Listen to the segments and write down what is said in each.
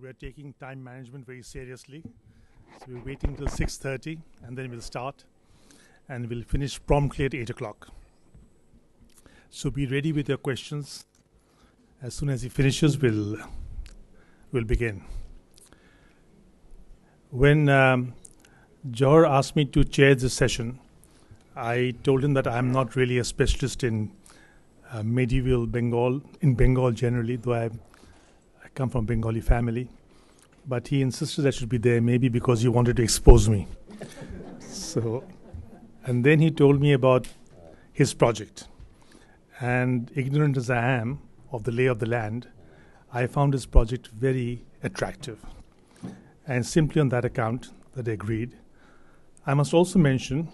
We're taking time management very seriously. So we're waiting till 6:30 and then we'll start and we'll finish promptly at 8 o'clock. So be ready with your questions. As soon as he finishes, we'll begin. When Johor asked me to chair this session, I told him that I'm not really a specialist in medieval Bengal, in Bengal generally, though I come from a Bengali family. But he insisted I should be there, maybe because he wanted to expose me. And then he told me about his project. And ignorant as I am of the lay of the land, I found his project very attractive. And simply on that account that I agreed. I must also mention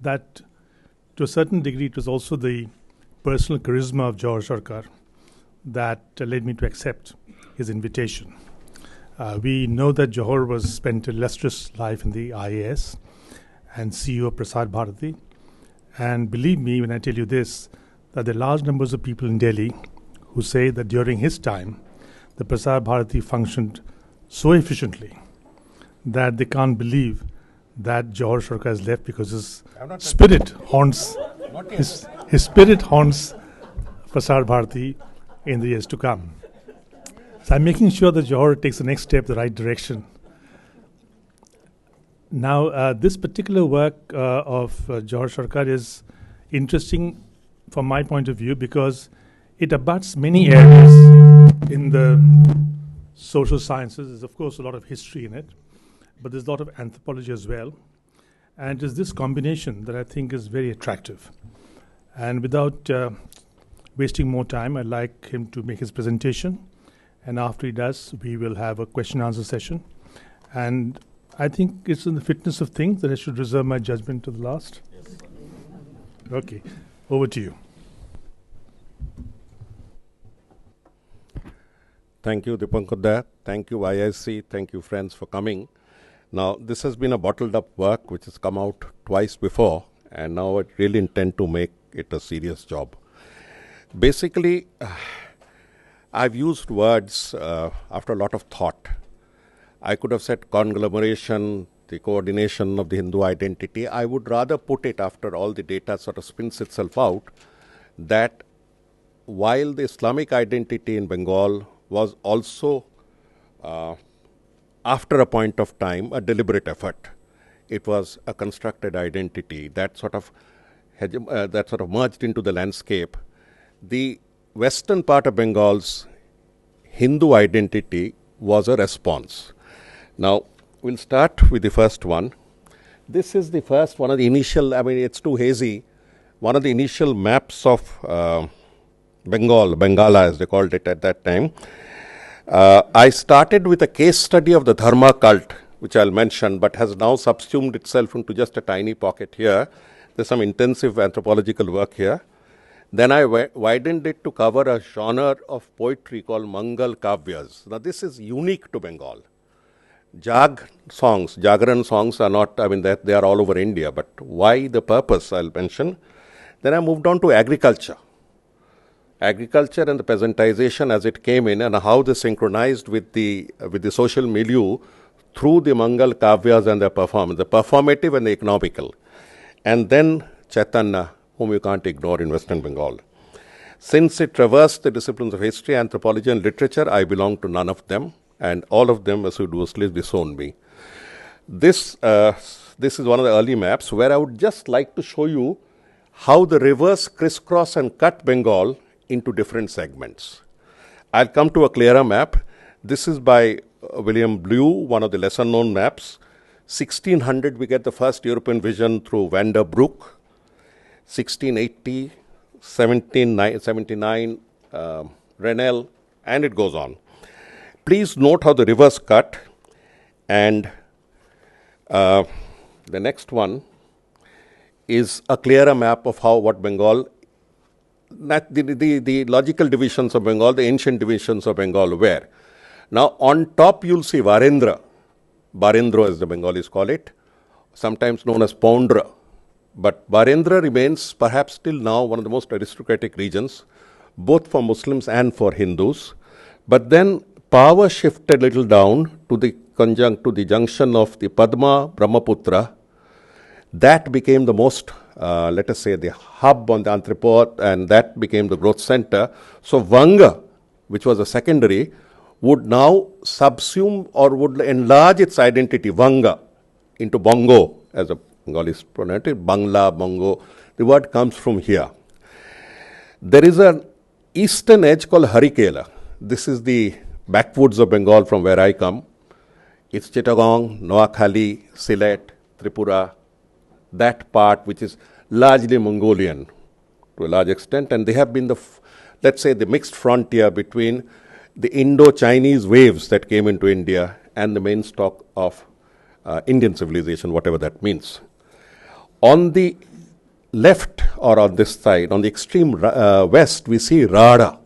that to a certain degree it was also the personal charisma of Johor Sarkar that led me to accept his invitation. We know that Johor was spent an illustrious life in the IAS and CEO of Prasar Bharati. And believe me when I tell you this, that there are large numbers of people in Delhi who say that during his time, the Prasar Bharati functioned so efficiently that they can't believe that Johor Sarkar has left because his spirit haunts his spirit haunts Prasar Bharati in the years to come. So I'm making sure that Johor takes the next step the right direction. Now, this particular work of Johor Sarkar is interesting from my point of view because it abuts many areas in the social sciences. There's, of course, a lot of history in it, but there's a lot of anthropology as well. And it's this combination that I think is very attractive. And without wasting more time, I'd like him to make his presentation. And after he does, we will have a question and answer session. And I think it's in the fitness of things that I should reserve my judgment to the last. Yes. Okay, over to you. Thank you, Dipankar. Thank you, IIC. Thank you, friends, for coming. Now, this has been a bottled up work which has come out twice before, and now I really intend to make it a serious job. Basically, I've used words after a lot of thought. I could have said conglomeration, the coordination of the Hindu identity. I would rather put it, after all the data sort of spins itself out, that while the Islamic identity in Bengal was also, after a point of time, a deliberate effort. It was a constructed identity that sort of merged into the landscape. The western part of Bengal's Hindu identity was a response. Now, we'll start with the first one. This is the first one of the initial, it's too hazy, one of the initial maps of Bengala as they called it at that time. I started with a case study of the Dharma cult, which I'll mention, but has now subsumed itself into just a tiny pocket here. There's some intensive anthropological work here. Then I widened it to cover a genre of poetry called Mangal Kavyas. Now, this is unique to Bengal. Jagaran songs are not, they are all over India, but why the purpose I'll mention. Then I moved on to agriculture and the peasantization as it came in and how they synchronized with the social milieu through the Mangal Kavyas and their performance, the performative and the economical. And then Chaitanya, whom you can't ignore in Western Bengal. Since it traversed the disciplines of history, anthropology and literature, I belong to none of them, and all of them assiduously disown me. This is one of the early maps where I would just like to show you how the rivers crisscross and cut Bengal into different segments. I'll come to a clearer map. This is by William Blue, one of the lesser known maps. 1600, we get the first European vision through Van der Broek. 1680, 1779, Renel, and it goes on. Please note how the rivers cut. And the next one is a clearer map of what Bengal, the logical divisions of Bengal, the ancient divisions of Bengal were. Now, on top, you'll see Barendra as the Bengalis call it, sometimes known as Poundra. But Barendra remains perhaps till now one of the most aristocratic regions, both for Muslims and for Hindus. But then power shifted a little down to the junction of the Padma, Brahmaputra. That became the most, let us say, the hub on the entrepot, and that became the growth center. So Vanga, which was a secondary, would now subsume or would enlarge its identity, Vanga, into Bongo, as a Bengalis pronounce it, Bangla, Bongo. The word comes from here. There is an eastern edge called Harikela. This is the backwoods of Bengal from where I come. It's Chittagong, Noakhali, Sylhet, Tripura, that part which is largely Mongolian to a large extent, and they have been the, let's say, the mixed frontier between the Indo-Chinese waves that came into India and the main stock of Indian civilization, whatever that means. On the left, or on this side, on the extreme west, we see Rada.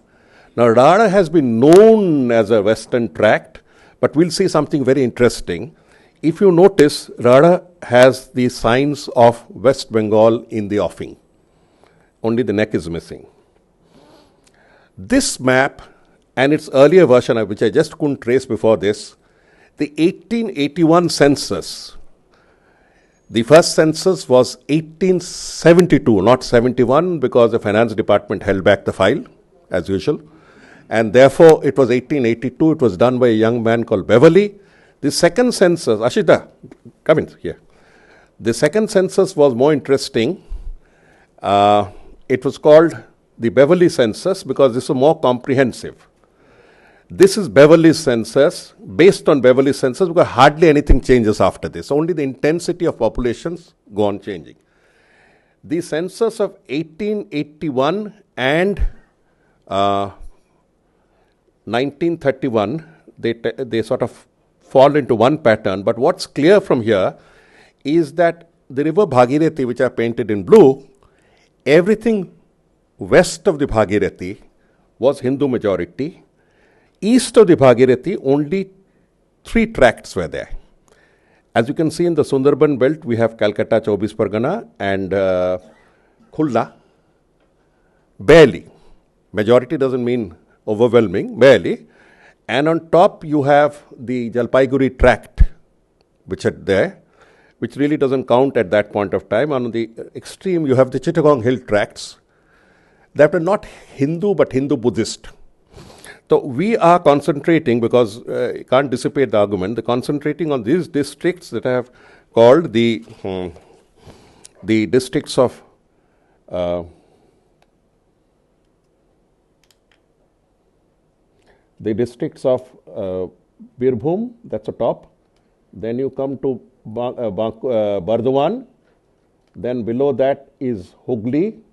Now, Rada has been known as a western tract, but we'll see something very interesting. If you notice, Rada has the signs of West Bengal in the offing. Only the neck is missing. This map and its earlier version, which I just couldn't trace before this, the 1881 census. The first census was 1872, not 71, because the finance department held back the file, as usual. And therefore, it was 1882. It was done by a young man called Beverly. The second census, Ashita, come in here. The second census was more interesting. It was called the Beverly census because this was more comprehensive. This is Beverly census, based on Beverly census, because hardly anything changes after this. Only the intensity of populations go on changing. The census of 1881 and 1931, they sort of fall into one pattern, but what's clear from here is that the river Bhagirathi, which are painted in blue, everything west of the Bhagirathi was Hindu majority. East of the Bhagirathi, only 3 tracts were there. As you can see in the Sundarban belt, we have Calcutta, Chobis Pargana, and Khulna. Barely. Majority doesn't mean overwhelming, barely. And on top, you have the Jalpaiguri tract, which are there, which really doesn't count at that point of time. On the extreme, you have the Chittagong Hill tracts that were not Hindu, but Hindu-Buddhist. So we are concentrating, because you can't dissipate the argument, concentrating on these districts that I have called the districts of Birbhum, that's the top. Then you come to Bardhaman. Then below that is Hooghly.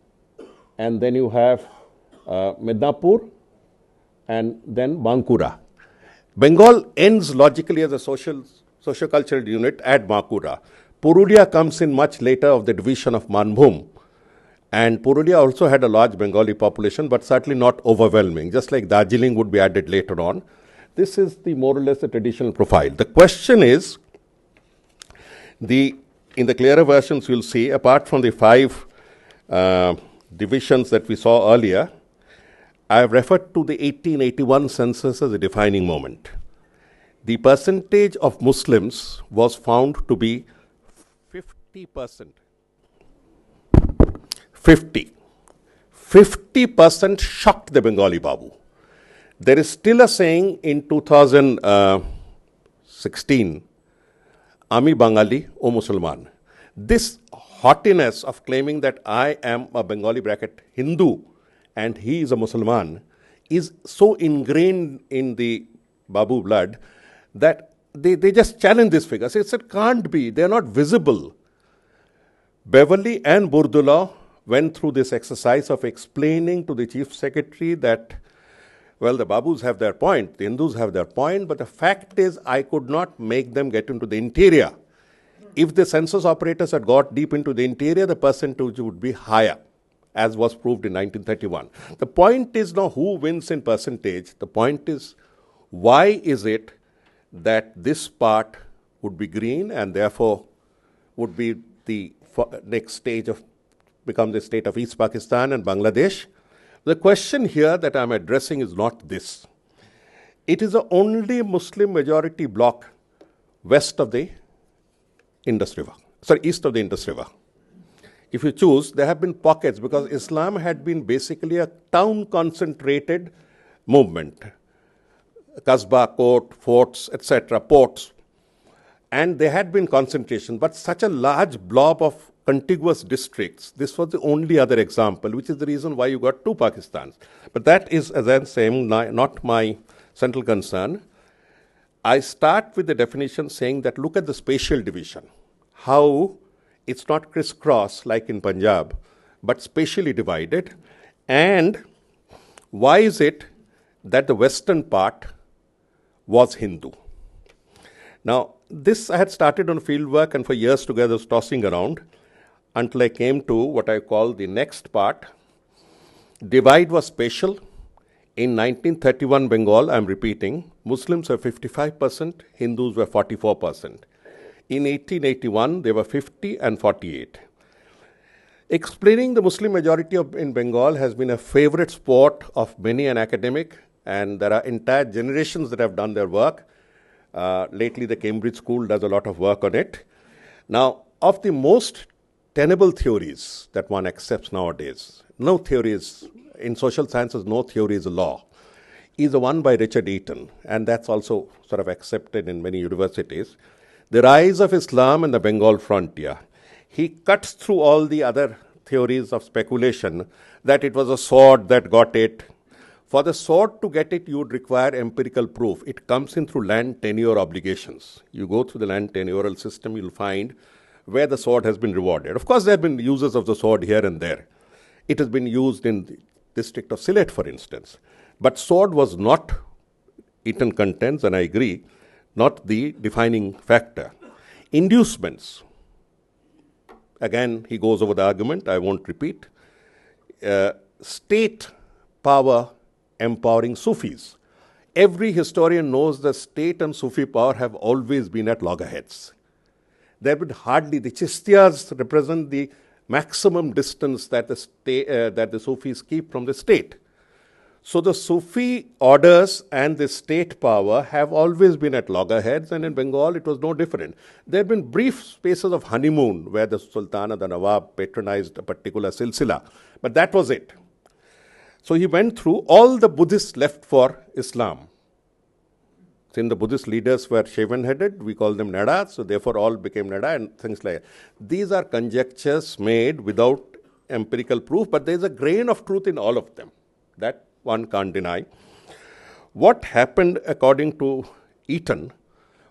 And then you have Midnapur. And then Bankura. Bengal ends logically as a socio-cultural unit at Bankura. Purulia comes in much later of the division of Manbhum. And Purulia also had a large Bengali population, but certainly not overwhelming, just like Darjeeling would be added later on. This is more or less the traditional profile. The question is, in the clearer versions you'll see, apart from the 5 divisions that we saw earlier, I have referred to the 1881 census as a defining moment. The percentage of Muslims was found to be 50%. 50% shocked the Bengali Babu. There is still a saying in 2016, Ami Bangali, O Musalman. This haughtiness of claiming that I am a Bengali bracket Hindu and he is a Muslim is so ingrained in the Babu blood that they just challenge this figure. They said, can't be, they are not visible. Beverly and Burdula went through this exercise of explaining to the Chief Secretary that, well, the Babus have their point, the Hindus have their point, but the fact is I could not make them get into the interior. If the census operators had got deep into the interior, the percentage would be higher, as was proved in 1931. The point is not who wins in percentage. The point is, why is it that this part would be green and therefore would be the next stage of become the state of East Pakistan and Bangladesh? The question here that I'm addressing is not this. It is the only Muslim majority bloc west of the east of the Indus River. If you choose, there have been pockets because Islam had been basically a town concentrated movement. Kasbah, court, forts, etc., ports. And there had been concentration, but such a large blob of contiguous districts, this was the only other example, which is the reason why you got two Pakistans. But that is, as I'm saying, not my central concern. I start with the definition saying that look at the spatial division, how it's not crisscross like in Punjab, but spatially divided. And why is it that the western part was Hindu? Now, this I had started on field work and for years together was tossing around until I came to what I call the next part. Divide was spatial. In 1931 Bengal, I'm repeating, Muslims were 55%, Hindus were 44%. In 1881, they were 50 and 48. Explaining the Muslim majority in Bengal has been a favorite sport of many an academic, and there are entire generations that have done their work. Lately, the Cambridge School does a lot of work on it. Now, of the most tenable theories that one accepts nowadays, no theories, in social sciences, no theory is a law, is the one by Richard Eaton, and that's also sort of accepted in many universities. The rise of Islam in the Bengal frontier. He cuts through all the other theories of speculation that it was a sword that got it. For the sword to get it, you would require empirical proof. It comes in through land tenure obligations. You go through the land tenurial system, you'll find where the sword has been rewarded. Of course, there have been uses of the sword here and there. It has been used in the district of Sylhet, for instance. But sword was not, Eaton contends, and I agree, not the defining factor. Inducements. Again, he goes over the argument, I won't repeat. State power empowering Sufis. Every historian knows that state and Sufi power have always been at loggerheads. There would hardly, the Chistiyas represent the maximum distance that the Sufis keep from the state. So the Sufi orders and the state power have always been at loggerheads, and in Bengal it was no different. There have been brief spaces of honeymoon where the Sultan and the Nawab patronized a particular silsila, but that was it. So he went through, all the Buddhists left for Islam. Since the Buddhist leaders were shaven-headed, we call them Nada, so therefore all became Nada and things like that. These are conjectures made without empirical proof, but there is a grain of truth in all of them. That one can't deny. What happened, according to Eaton,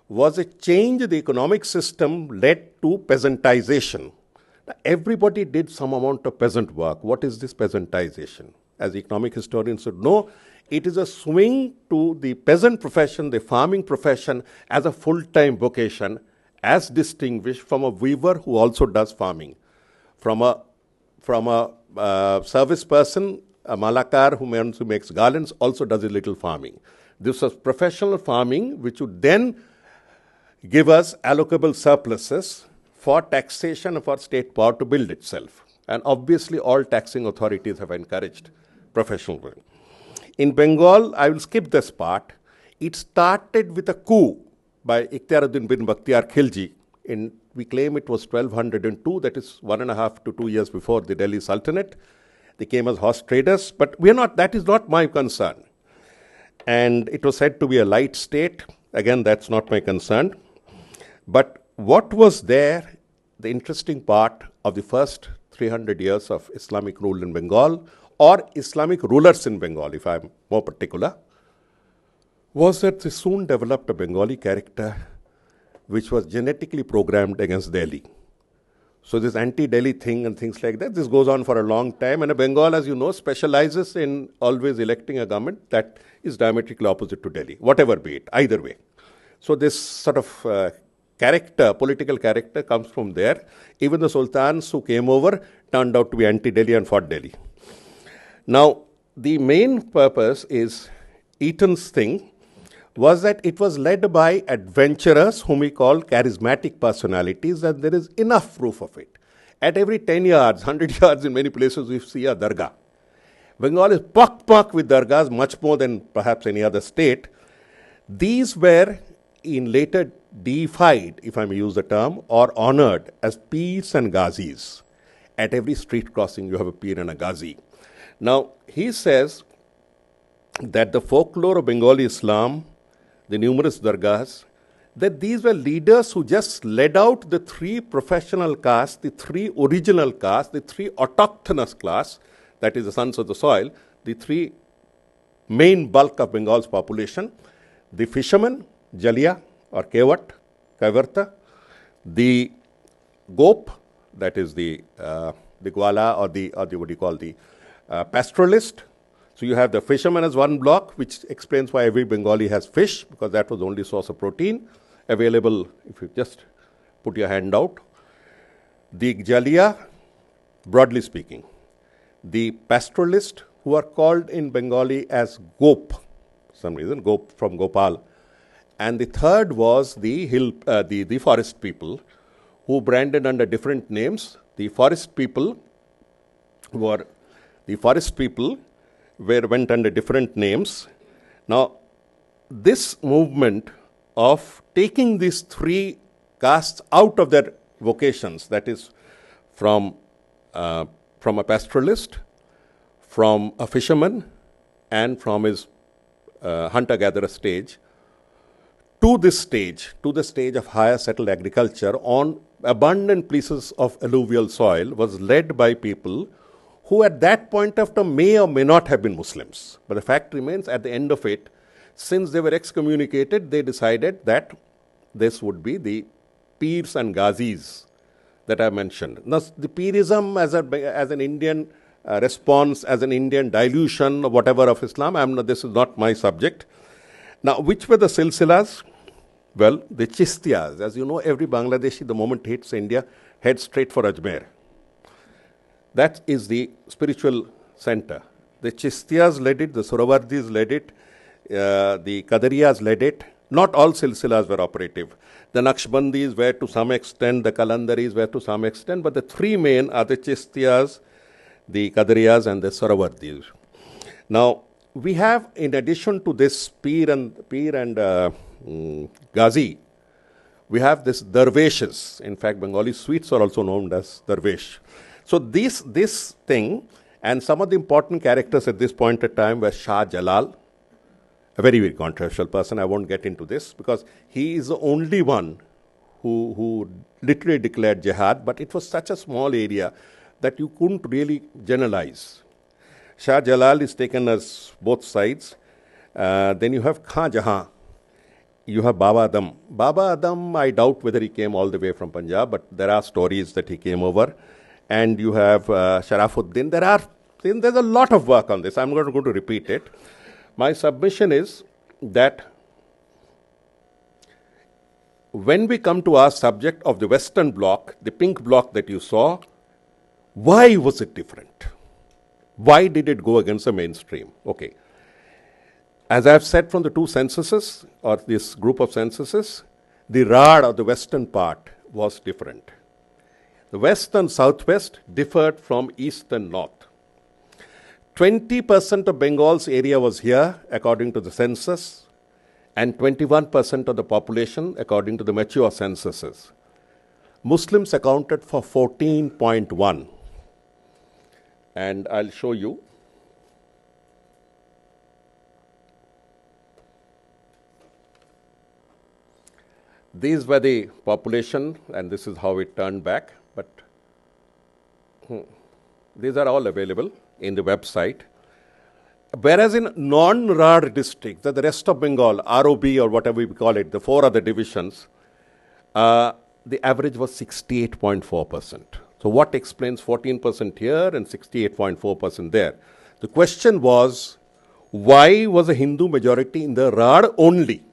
was a change in the economic system led to peasantization. Now, everybody did some amount of peasant work. What is this peasantization? As economic historians should know, it is a swing to the peasant profession, the farming profession, as a full-time vocation, as distinguished from a weaver who also does farming, from a service person, a malakar who makes garlands, also does a little farming. This was professional farming, which would then give us allocable surpluses for taxation for state power to build itself. And obviously, all taxing authorities have encouraged professional work. In Bengal, I will skip this part. It started with a coup by Ikhtiaruddin bin Bakhtiar Khilji. We claim it was 1202, that is 1.5 to 2 years before the Delhi Sultanate. They came as horse traders, but that is not my concern. And it was said to be a light state. Again, that's not my concern. But what was there, the interesting part of the first 300 years of Islamic rule in Bengal, or Islamic rulers in Bengal, if I'm more particular, was that they soon developed a Bengali character which was genetically programmed against Delhi. So this anti-Delhi thing and things like that, this goes on for a long time, and Bengal, as you know, specializes in always electing a government that is diametrically opposite to Delhi, whatever be it, either way. So this sort of political character comes from there. Even the sultans who came over turned out to be anti-Delhi and fought Delhi. Now, the main purpose is Eaton's thing was that it was led by adventurers whom we call charismatic personalities, and there is enough proof of it. At every 10 yards, 100 yards in many places, we see a dargah. Bengal is puck with dargahs much more than perhaps any other state. These were in later deified, if I may use the term, or honored as peers and ghazis. At every street crossing, you have a peer and a ghazi. Now, he says that the folklore of Bengali Islam, the numerous dargahs, that these were leaders who just led out the three professional castes, the three original castes, the three autochthonous class, that is the sons of the soil, the three main bulk of Bengal's population, the fishermen, Jalia or Kevat, Kaivarta, the Gop, that is the Gwala or the what do you call the pastoralist. So you have the fisherman as one block, which explains why every Bengali has fish, because that was the only source of protein available if you just put your hand out. The Jalia, broadly speaking. The pastoralist, who are called in Bengali as Gop, for some reason, Gop from Gopal. And the third was the forest people, who branded under different names. The forest people went under different names. Now, this movement of taking these three castes out of their vocations, that is from a pastoralist, from a fisherman, and from his hunter-gatherer stage, to the stage of higher settled agriculture on abundant pieces of alluvial soil, was led by people who at that point of time may or may not have been Muslims. But the fact remains, at the end of it, since they were excommunicated, they decided that this would be the peers and ghazis that I mentioned. Now, the peerism as an Indian response, as an Indian dilution or whatever of Islam, this is not my subject. Now, which were the silsilas? Well, the Chistiyas. As you know, every Bangladeshi, the moment he hits India, heads straight for Ajmer. That is the spiritual center. The Chistiyas led it, the Suravardis led it, the Qadariyas led it. Not all silsilas were operative. The Naqshbandis were to some extent, the Kalandaris were to some extent, but the three main are the Chistiyas, the Qadariyas, and the Suravardis. Now, we have, in addition to this peer and Ghazi, we have this Darveshes. In fact, Bengali sweets are also known as Darvesh. So this thing, and some of the important characters at this point in time were Shah Jalal, a very, very controversial person. I won't get into this because he is the only one who literally declared jihad, but it was such a small area that you couldn't really generalize. Shah Jalal is taken as both sides. Then you have Khan Jahan. You have Baba Adam. Baba Adam, I doubt whether he came all the way from Punjab, but there are stories that he came over. And you have Sharafuddin. There's a lot of work on this. I'm not going to repeat it. My submission is that when we come to our subject of the Western Bloc, the pink bloc that you saw, why was it different? Why did it go against the mainstream? Okay. As I've said from the two censuses, or this group of censuses, the Rad of the western part was different. The west and southwest differed from east and north. 20% of Bengal's area was here, according to the census, and 21% of the population, according to the mature censuses. Muslims accounted for 14.1. And I'll show you. These were the population, and this is how it turned back. But these are all available in the website. Whereas in non-Rad districts, the rest of Bengal, ROB or whatever we call it, the four other divisions, the average was 68.4%. So what explains 14% here and 68.4% there? The question was, why was a Hindu majority in the Rad only?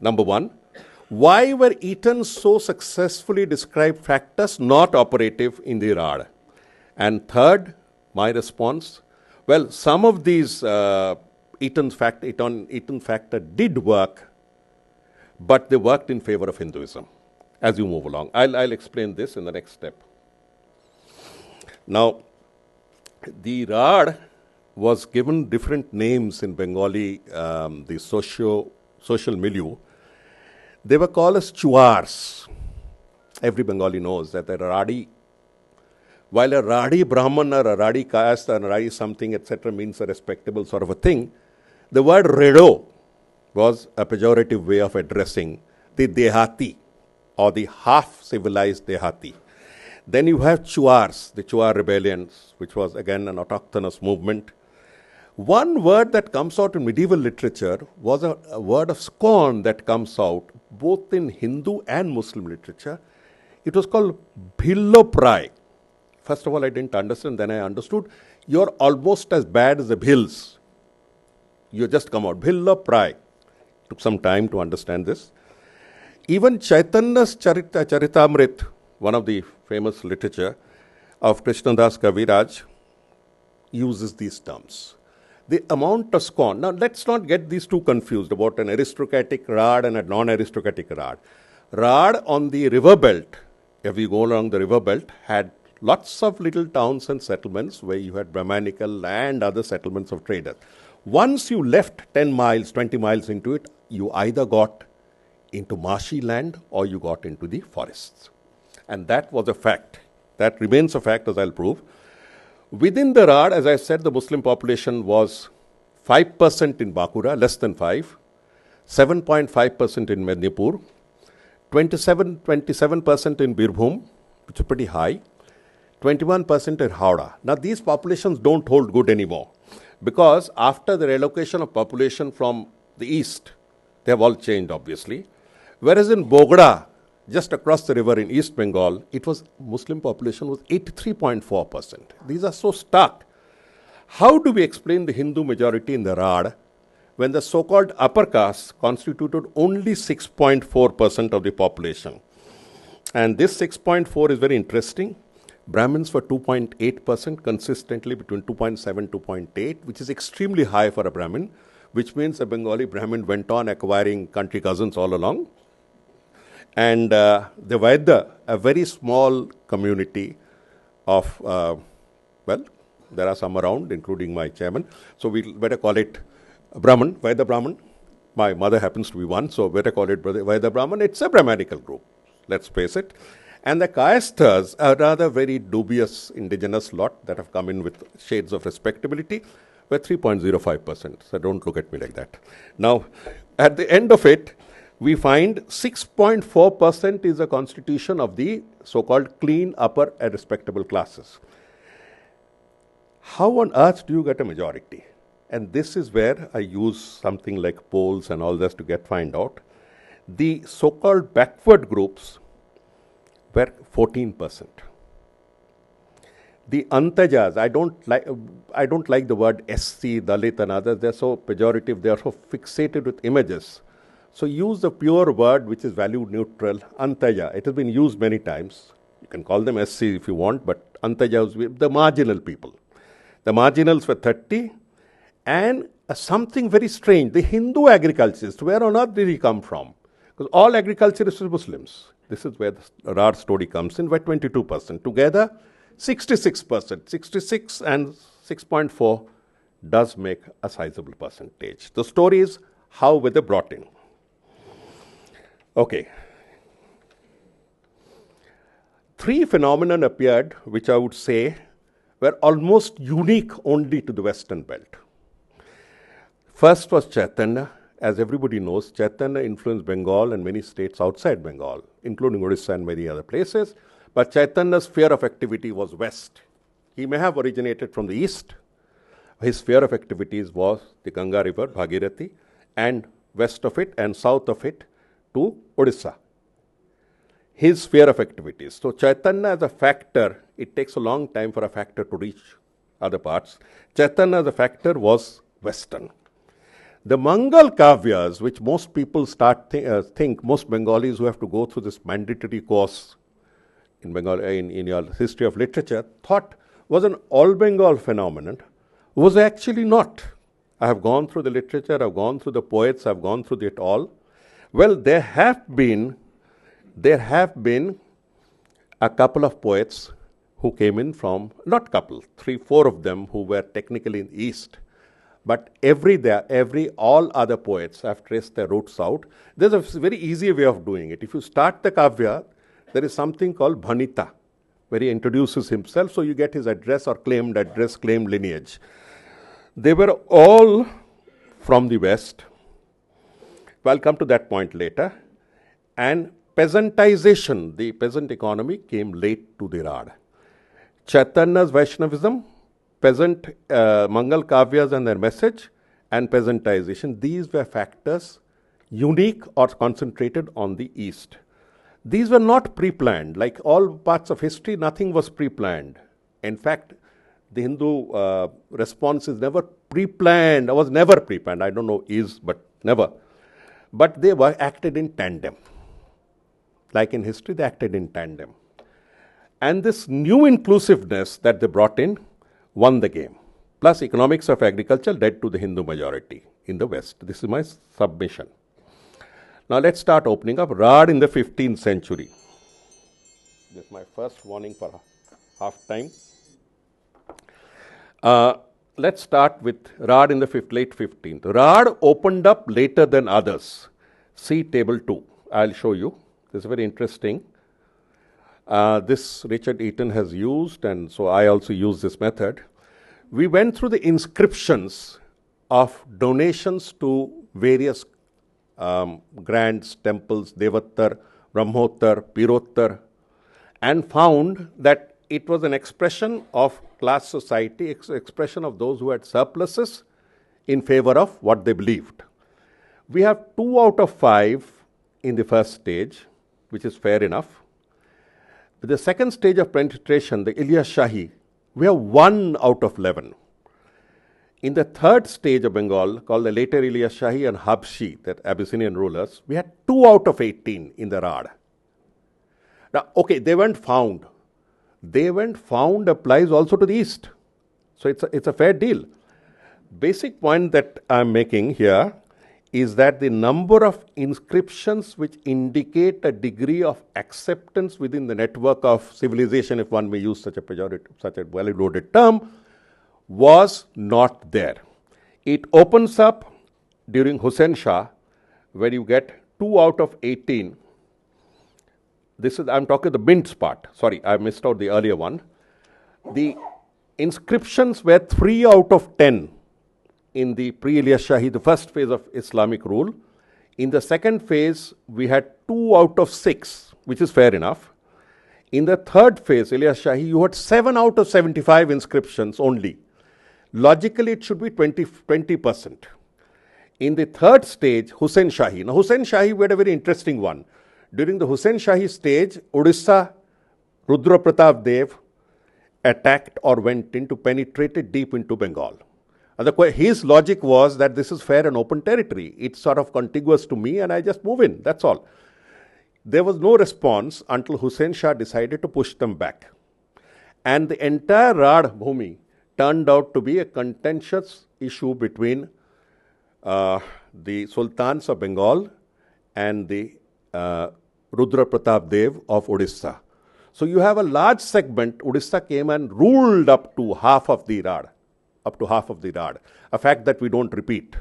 Number one. Why were eaten so successfully described factors not operative in the Rad? And third, my response, well, some of these eaten factor did work, but they worked in favor of Hinduism as you move along. I'll explain this in the next step. Now, the Rad was given different names in Bengali, the social milieu, they were called as chuars. Every Bengali knows that a Radi, while a Radi Brahman or a Radi caste or a Radi something, etc., means a respectable sort of a thing, the word Redo was a pejorative way of addressing the Dehati or the half-civilized Dehati. Then you have Chuars, the Chuar rebellions, which was again an autochthonous movement. One word that comes out in medieval literature was a word of scorn that comes out both in Hindu and Muslim literature. It was called Bhilloprai. First of all, I didn't understand, then I understood. You're almost as bad as the Bhils. You just come out. Bhilloprai. Took some time to understand this. Even Chaitanya's Charitamrit, one of the famous literature of Krishnadas Kaviraj, uses these terms. The amount of scorn. Now, let's not get these two confused about an aristocratic Rad and a non-aristocratic Rad. Rad on the river belt, if you go along the river belt, had lots of little towns and settlements where you had Brahmanical and other settlements of traders. Once you left 10 miles, 20 miles into it, you either got into marshy land or you got into the forests. And that was a fact. That remains a fact, as I'll prove. Within the Rad, as I said, the Muslim population was 5% in Bankura, less than 5, 7.5% in Mednipur, 27% in Birbhum, which is pretty high, 21% in Howrah. Now, these populations don't hold good anymore because after the relocation of population from the east, they have all changed, obviously. Whereas in Bogra, just across the river in East Bengal, it was Muslim population was 83.4%. These are so stark. How do we explain the Hindu majority in the Rad when the so-called upper caste constituted only 6.4% of the population? And this 6.4 is very interesting. Brahmins were 2.8%, consistently between 2.7 2.8, which is extremely high for a Brahmin, which means a Bengali Brahmin went on acquiring country cousins all along. And the Vaidya, a very small community of, well, there are some around, including my chairman. So we better call it Brahman, Vaidya Brahman. My mother happens to be one, so better call it Vaidya Brahman. It's a Brahmanical group, let's face it. And the Kayasthas are rather very dubious indigenous lot that have come in with shades of respectability, were 3.05%. So don't look at me like that. Now, at the end of it, we find 6.4% is a constitution of the so-called clean upper and respectable classes. How on earth do you get a majority? And this is where I use something like polls and all this to find out. The so-called backward groups were 14%. The Antajas, I don't like the word SC, Dalit and others. They're so pejorative, they're so fixated with images. So use the pure word which is value neutral, Antaja. It has been used many times. You can call them SC if you want, but Antaja is the marginal people. The marginals were 30, and something very strange, the Hindu agriculturists, where on earth did he come from? Because all agriculturists are Muslims. This is where the rare story comes in, were 22%. Together, 66%. 66 and 6.4 does make a sizable percentage. The story is how were they brought in. Okay. Three phenomena appeared, which I would say were almost unique only to the Western belt. First was Chaitanya. As everybody knows, Chaitanya influenced Bengal and many states outside Bengal, including Odisha and many other places. But Chaitanya's sphere of activity was west. He may have originated from the east. His sphere of activities was the Ganga River, Bhagirathi, and west of it and south of it to Odisha. His sphere of activities. So Chaitanya as a factor, it takes a long time for a factor to reach other parts. Chaitanya as a factor was western. The Mangal Kavyas, which most people think, most Bengalis who have to go through this mandatory course in Bengal, in your history of literature, thought was an all-Bengal phenomenon, was actually not. I have gone through the literature, I've gone through the poets, I've gone through it all. Well, there have been a couple of poets who came in from, not couple, 3-4 of them who were technically in the east. But all other poets have traced their roots out. There's a very easy way of doing it. If you start the Kavya, there is something called Bhanita, where he introduces himself, so you get his address, claimed lineage. They were all from the West. I'll come to that point later. And peasantization, the peasant economy, came late to the Rad. Chaitanya's Vaishnavism, peasant Mangal Kavyas and their message, and peasantization, these were factors unique or concentrated on the East. These were not pre-planned. Like all parts of history, nothing was pre-planned. In fact, the Hindu response is never pre-planned. Was never pre-planned. I don't know is, but never. But they were acted in tandem. Like in history, they acted in tandem. And this new inclusiveness that they brought in won the game. Plus, economics of agriculture led to the Hindu majority in the West. This is my submission. Now, let's start opening up. Rad in the 15th century. This is my first warning for half time. Let's start with Rad in the late 15th. Rad opened up later than others. See table 2. I'll show you. This is very interesting. This Richard Eaton has used, and so I also use this method. We went through the inscriptions of donations to various grands, temples, Devattar, Brahmottar, Pirottar, and found that it was an expression of class society, expression of those who had surpluses in favor of what they believed. We have 2 out of 5 in the first stage, which is fair enough. With the second stage of penetration, the Ilyas Shahi, we have 1 out of 11. In the third stage of Bengal, called the later Ilyas Shahi and Habshi, that Abyssinian rulers, we had 2 out of 18 in the Rad. Now, okay, they weren't found. They weren't found applies also to the East. So it's a fair deal. Basic point that I'm making here is that the number of inscriptions which indicate a degree of acceptance within the network of civilization, if one may use such a well-loaded term, was not there. It opens up during Hussain Shah, where you get 2 out of 18. I'm talking the Bints part. Sorry, I missed out the earlier one. The inscriptions were 3 out of 10 in the pre-Ilyas Shahi, the first phase of Islamic rule. In the second phase, we had 2 out of 6, which is fair enough. In the third phase, Ilyas Shahi, you had 7 out of 75 inscriptions only. Logically, it should be 20%. In the third stage, Hussain Shahi. Now, Hussain Shahi, we had a very interesting one. During the Hussain Shahi stage, Odisha, Rudra Pratap Dev attacked or went into, penetrated deep into Bengal. His logic was that this is fair and open territory. It's sort of contiguous to me and I just move in, that's all. There was no response until Hussain Shah decided to push them back. And the entire Rad Bhumi turned out to be a contentious issue between the Sultans of Bengal and the Rudra Pratap Dev of Odisha. So you have a large segment, Odisha came and ruled up to half of the Rad. A fact that we don't repeat.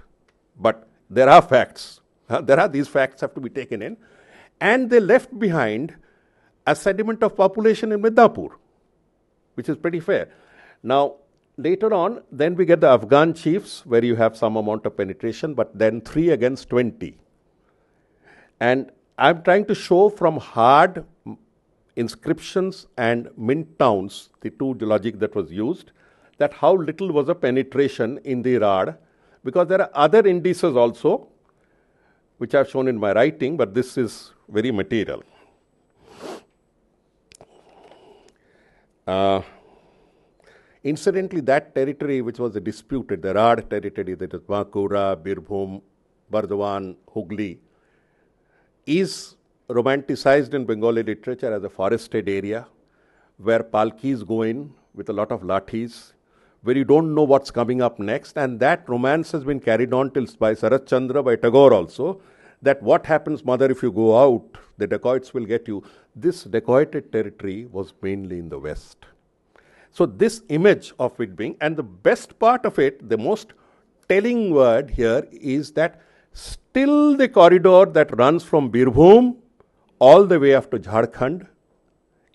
But there are facts. These facts have to be taken in. And they left behind a sediment of population in Midnapur, which is pretty fair. Now, later on, then we get the Afghan chiefs, where you have some amount of penetration, but then 3 against 20. And I'm trying to show from hard inscriptions and mint towns, the two logic that was used, that how little was a penetration in the Rad, because there are other indices also, which I've shown in my writing, but this is very material. Incidentally, that territory which was disputed, the Rad territory, that is Bankura, Birbhum, Bardhaman, Hooghly, is romanticized in Bengali literature as a forested area where palkis go in with a lot of lathis, where you don't know what's coming up next, and that romance has been carried on till by Sarat Chandra, by Tagore also, that what happens, mother, if you go out, the dacoits will get you. This dacoited territory was mainly in the West. So this image of it being, and the best part of it, the most telling word here is that still the corridor that runs from Birbhum all the way up to Jharkhand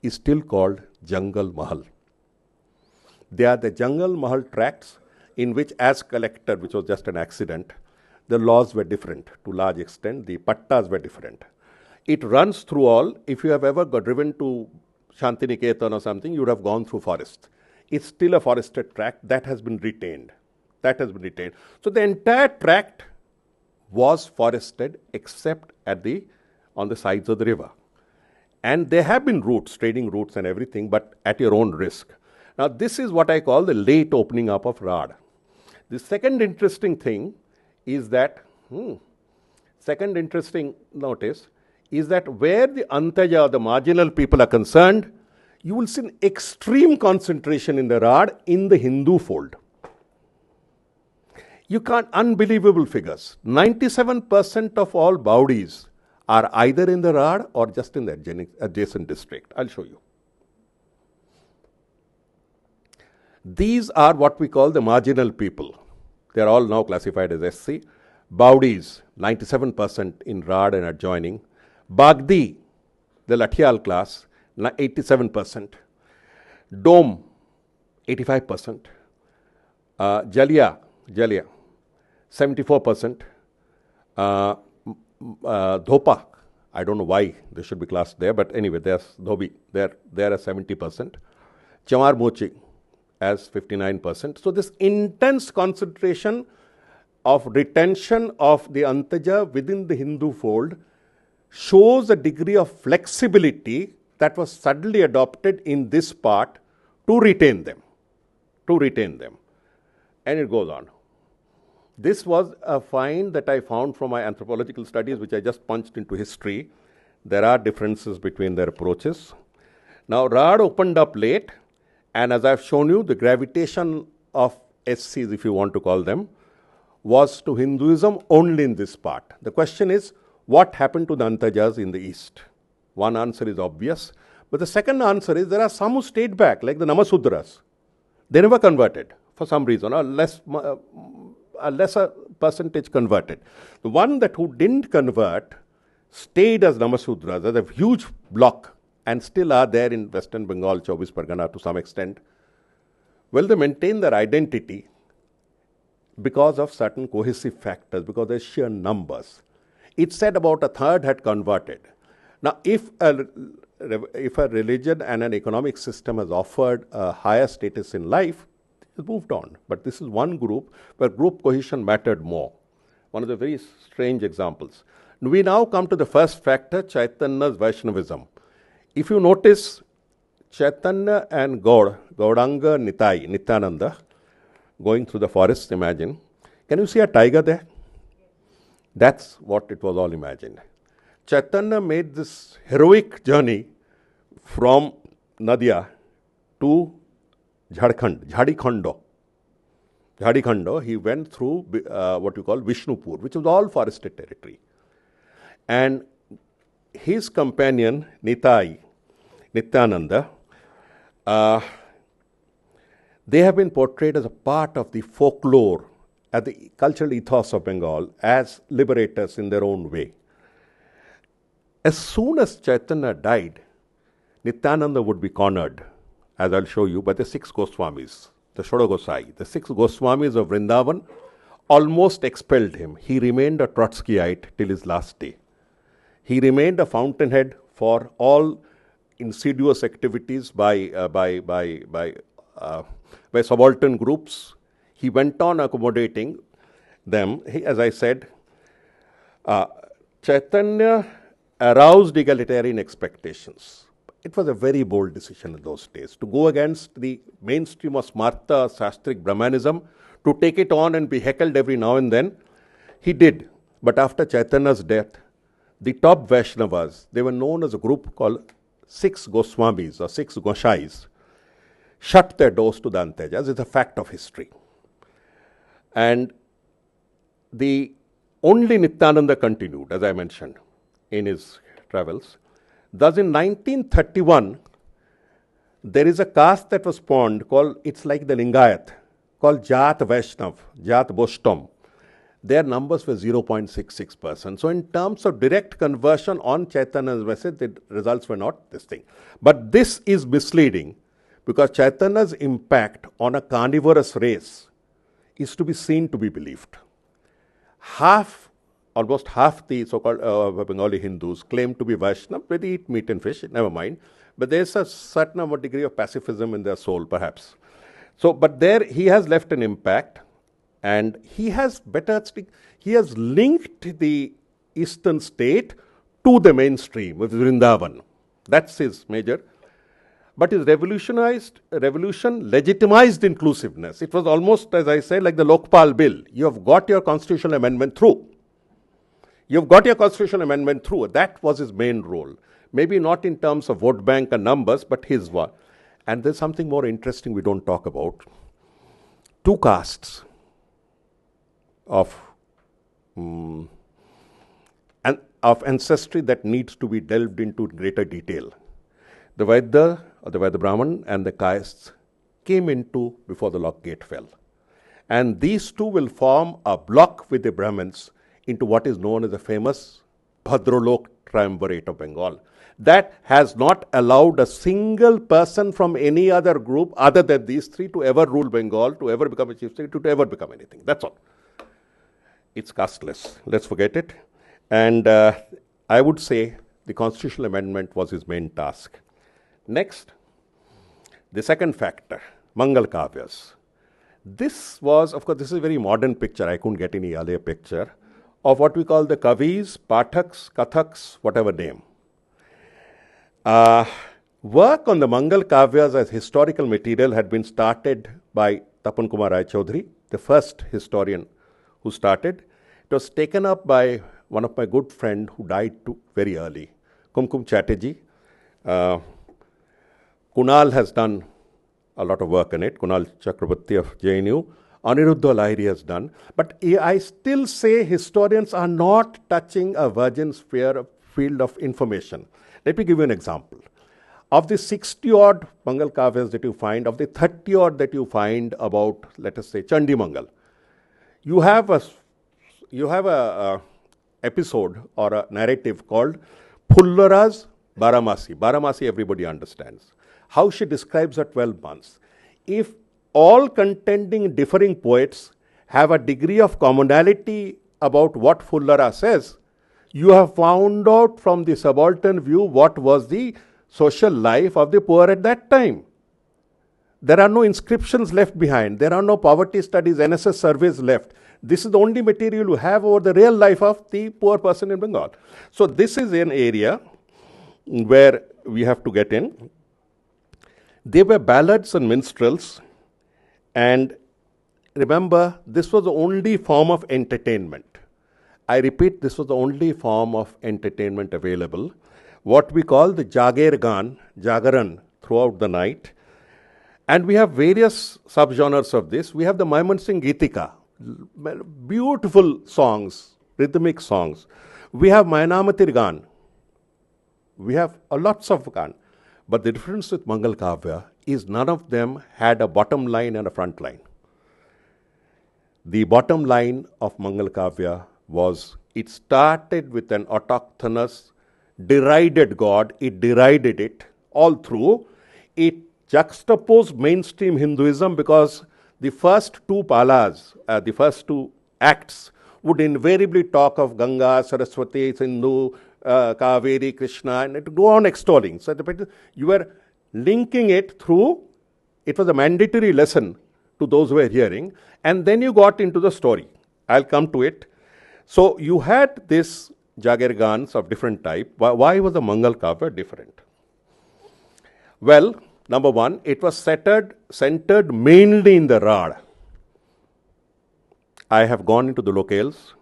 is still called Jungle Mahal. They are the Jungle Mahal tracts in which, as collector, which was just an accident, the laws were different to large extent, the pattas were different. It runs through all. If you have ever driven to Shantiniketan or something, you would have gone through forest. It's still a forested tract that has been retained. That has been retained. So the entire tract was forested except on the sides of the river. And there have been routes, trading routes and everything, but at your own risk. Now, this is what I call the late opening up of Rad. The second interesting thing is that, second interesting notice is that where the Antaja, the marginal people are concerned, you will see an extreme concentration in the Rad in the Hindu fold. You can't, unbelievable figures. 97% of all Baudis are either in the Rad or just in the adjacent district. I'll show you. These are what we call the marginal people. They are all now classified as SC. Baudis, 97% in Rad and adjoining. Bagdi, the Lathial class, 87%. Dome, 85%. Jalia, 74%. Dhopa, I don't know why they should be classed there, but anyway, there's Dhobi, they're at 70%. Chamar Mochi as 59%. So this intense concentration of retention of the Antaja within the Hindu fold shows a degree of flexibility that was suddenly adopted in this part to retain them. And it goes on. This was a find that I found from my anthropological studies, which I just punched into history. There are differences between their approaches. Now, Rad opened up late, and as I've shown you, the gravitation of SCs, if you want to call them, was to Hinduism only in this part. The question is, what happened to the Antajas in the east? One answer is obvious, but the second answer is there are some who stayed back, like the Namasudras. They never converted for some reason, or a lesser percentage converted. The one that who didn't convert stayed as Namasudras, as a huge block, and still are there in Western Bengal, Chaubish Pargana to some extent. Well, they maintain their identity because of certain cohesive factors, because there's sheer numbers. It's said about a third had converted. Now, if a religion and an economic system has offered a higher status in life, it's moved on. But this is one group where group cohesion mattered more. One of the very strange examples. We now come to the first factor, Chaitanya's Vaishnavism. If you notice, Chaitanya and Gauranga Nitai, Nityananda, going through the forest, imagine. Can you see a tiger there? That's what it was all imagined. Chaitanya made this heroic journey from Nadia to Jharkhand, Jharkhand. He went through what you call Vishnupur, which was all forested territory. And his companion, Nityananda, they have been portrayed as a part of the folklore, as the cultural ethos of Bengal, as liberators in their own way. As soon as Chaitanya died, Nityananda would be cornered, as I'll show you, by the 6 Goswamis, the Shoda Gosai. The 6 Goswamis of Vrindavan almost expelled him. He remained a Trotskyite till his last day. He remained a fountainhead for all insidious activities by subaltern groups. He went on accommodating them. As I said, Chaitanya aroused egalitarian expectations. It was a very bold decision in those days to go against the mainstream of Smarta, Shastric Brahmanism, to take it on and be heckled every now and then. He did. But after Chaitanya's death, the top Vaishnavas, they were known as a group called 6 Goswamis or 6 Goshais, shut their doors to the Antajas. It's a fact of history. And the only Nityananda continued, as I mentioned, in his travels. Thus, in 1931, there is a caste that was spawned called, it's like the Lingayat, called Jat Vaishnav, Jat Bostom. Their numbers were 0.66%. So in terms of direct conversion on Chaitanya's message, the results were not this thing. But this is misleading because Chaitanya's impact on a carnivorous race is to be seen to be believed. Almost half the so-called Bengali Hindus claim to be Vaishnava. They eat meat and fish, never mind. But there's a certain degree of pacifism in their soul, perhaps. So, but there he has left an impact. And he has linked the eastern state to the mainstream with Vrindavan. That's his major. But his revolution legitimized inclusiveness. It was almost, as I said, like the Lokpal bill. You have got your constitutional amendment through. That was his main role. Maybe not in terms of vote bank and numbers, but his one. And there's something more interesting we don't talk about. Two castes of ancestry that needs to be delved into in greater detail. The Vaidya, or the Vaidya Brahman, and the castes came into before the lock gate fell. And these two will form a block with the Brahmins into what is known as the famous Bhadralok triumvirate of Bengal. That has not allowed a single person from any other group other than these three to ever rule Bengal, to ever become a chief secretary, to ever become anything. That's all. It's casteless. Let's forget it. And I would say the constitutional amendment was his main task. Next, the second factor, Mangal Kavyas. This was, of course, this is a very modern picture. I couldn't get any earlier picture of what we call the Kavis, Pathaks, Kathaks, whatever name. Work on the Mangal Kavyas as historical material had been started by Tapan Kumar Rai Chaudhary, the first historian who started. It was taken up by one of my good friend who died very early, Kumkum Chatterjee. Kunal has done a lot of work on it. Kunal Chakrabarti of JNU. Aniruddha Lahiri has done. But I still say historians are not touching a virgin field of information. Let me give you an example. Of the 60-odd Mangal Kavyas that you find, of the 30-odd that you find about, let us say, Chandi Mangal, you have a episode or a narrative called Phullara's Baramasi. Baramasi everybody understands. How she describes her 12 months. If all contending, differing poets have a degree of commonality about what Phullara says, you have found out from the subaltern view what was the social life of the poor at that time. There are no inscriptions left behind. There are no poverty studies, NSS surveys left. This is the only material you have over the real life of the poor person in Bengal. So this is an area where we have to get in. They were ballads and minstrels. And remember, this was the only form of entertainment. I repeat, this was the only form of entertainment available. What we call the Jagaran throughout the night. And we have various subgenres of this. We have the Maiman Singh Gitika, beautiful songs, rhythmic songs. We have Mayanamatir Gan. We have lots of Gan. But the difference with Mangal Kavya is none of them had a bottom line and a front line. The bottom line of Mangal Kavya was it started with an autochthonous, derided God. It derided it all through. It juxtaposed mainstream Hinduism because the first two palas, the first two acts would invariably talk of Ganga, Saraswati, Sindhu, Kaveri, Krishna, and it would go on extolling. So you were linking it through, it was a mandatory lesson to those who were hearing, and then you got into the story. I'll come to it. So you had this Jagar Gans of different type. Why was the Mangal Kavya different? Well, number one, it was centered mainly in the Rad. I have gone into the locales.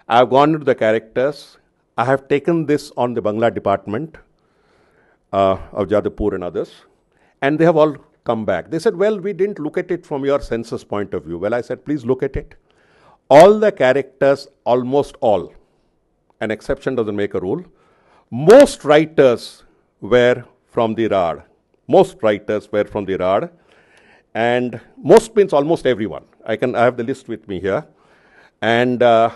I have gone into the characters. I have taken this on the Bangla department of Jadavpur and others. And they have all come back. They said, well, we didn't look at it from your census point of view. Well, I said, please look at it. All the characters, almost all, an exception doesn't make a rule, most writers were from the Rad. Most writers were from the Rad. And most means almost everyone. I have the list with me here. And the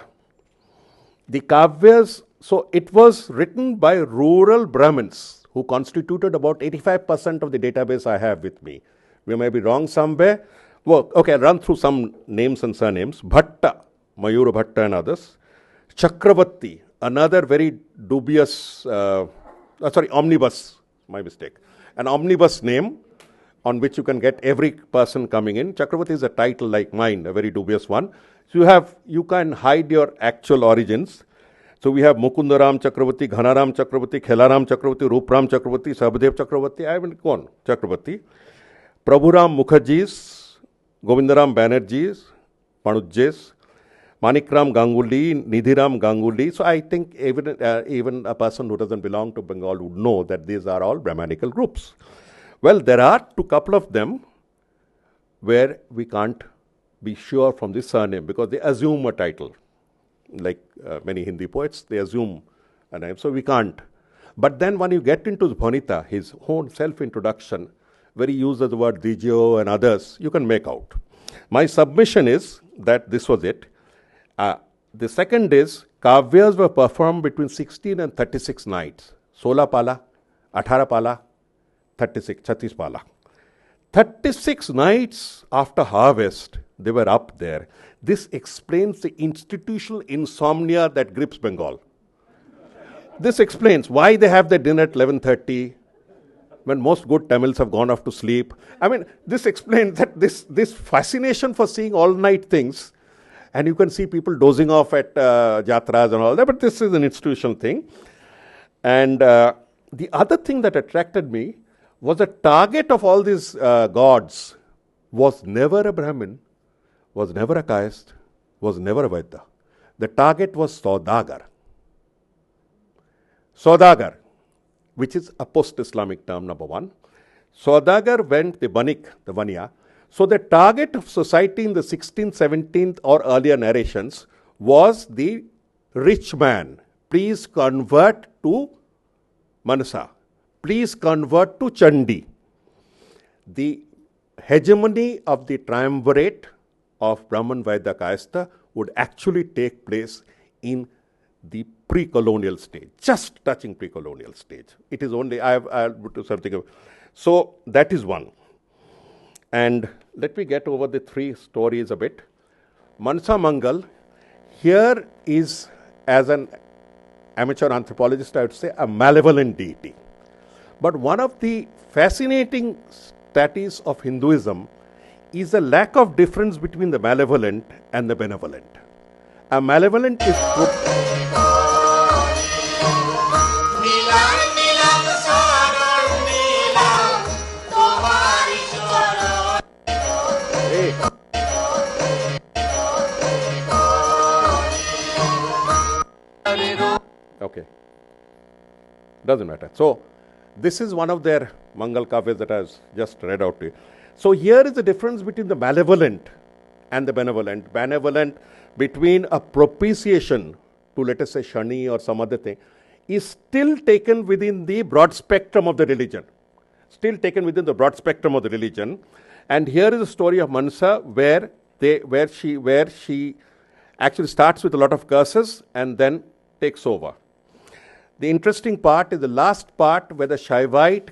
Kavyas, so it was written by rural Brahmins who constituted about 85% of the database I have with me. We may be wrong somewhere. Well, okay, I'll run through some names and surnames. Bhatta, Mayura Bhatta and others. Chakravarti, another very dubious, omnibus, my mistake. An omnibus name on which you can get every person coming in. Chakravarti is a title like mine, a very dubious one. So you can hide your actual origins. So we have Mukundaram Chakravarti, Ghanaram Chakravarti, Khelaram Chakravarti, Rupram Chakravarti, Sabhadev Chakravarti, I haven't gone, Chakravarti. Prabhuram Mukherjees, Govindaram Banerjees, Panujjes, Manikram Ganguly, Nidhiram Ganguly. So I think even a person who doesn't belong to Bengal would know that these are all Brahmanical groups. Well, there are a couple of them where we can't be sure from the surname because they assume a title. Like many Hindi poets, they assume a name, so we can't. But then when you get into Bhanita, his own self-introduction, where he uses the word Dijio and others, you can make out. My submission is that this was it. The second is, Kavyas were performed between 16 and 36 nights. 16 pala, 18 pala, 36 pala. 36 nights after harvest, they were up there. This explains the institutional insomnia that grips Bengal. This explains why they have their dinner at 11:30, when most good Tamils have gone off to sleep. I mean, this explains that this fascination for seeing all-night things, and you can see people dozing off at jatras and all that, but this is an institutional thing. And the other thing that attracted me was the target of all these gods was never a Brahmin, was never a Kayast, was never a Vaidya. The target was Saudagar. Saudagar, which is a post-Islamic term, number one. Saudagar went the Banik, the Vanya. So the target of society in the 16th, 17th or earlier narrations was the rich man. Please convert to Manasa. Please convert to Chandi. The hegemony of the triumvirate of Brahman, Vaidya, Kayastha would actually take place in the pre-colonial stage, just touching pre-colonial stage. It is only, I'll do something. So that is one. And let me get over the three stories a bit. Mansa Mangal, here is, as an amateur anthropologist, I would say, a malevolent deity. But one of the fascinating status of Hinduism is the lack of difference between the malevolent and the benevolent. A malevolent is okay, doesn't matter. So this is one of their Mangal Kavyas that I have just read out to you. So here is the difference between the malevolent and the benevolent. Benevolent between a propitiation to, let us say, Shani or some other thing, is still taken within the broad spectrum of the religion. Still taken within the broad spectrum of the religion. And here is the story of Mansa where she actually starts with a lot of curses and then takes over. The interesting part is the last part where the Shaivite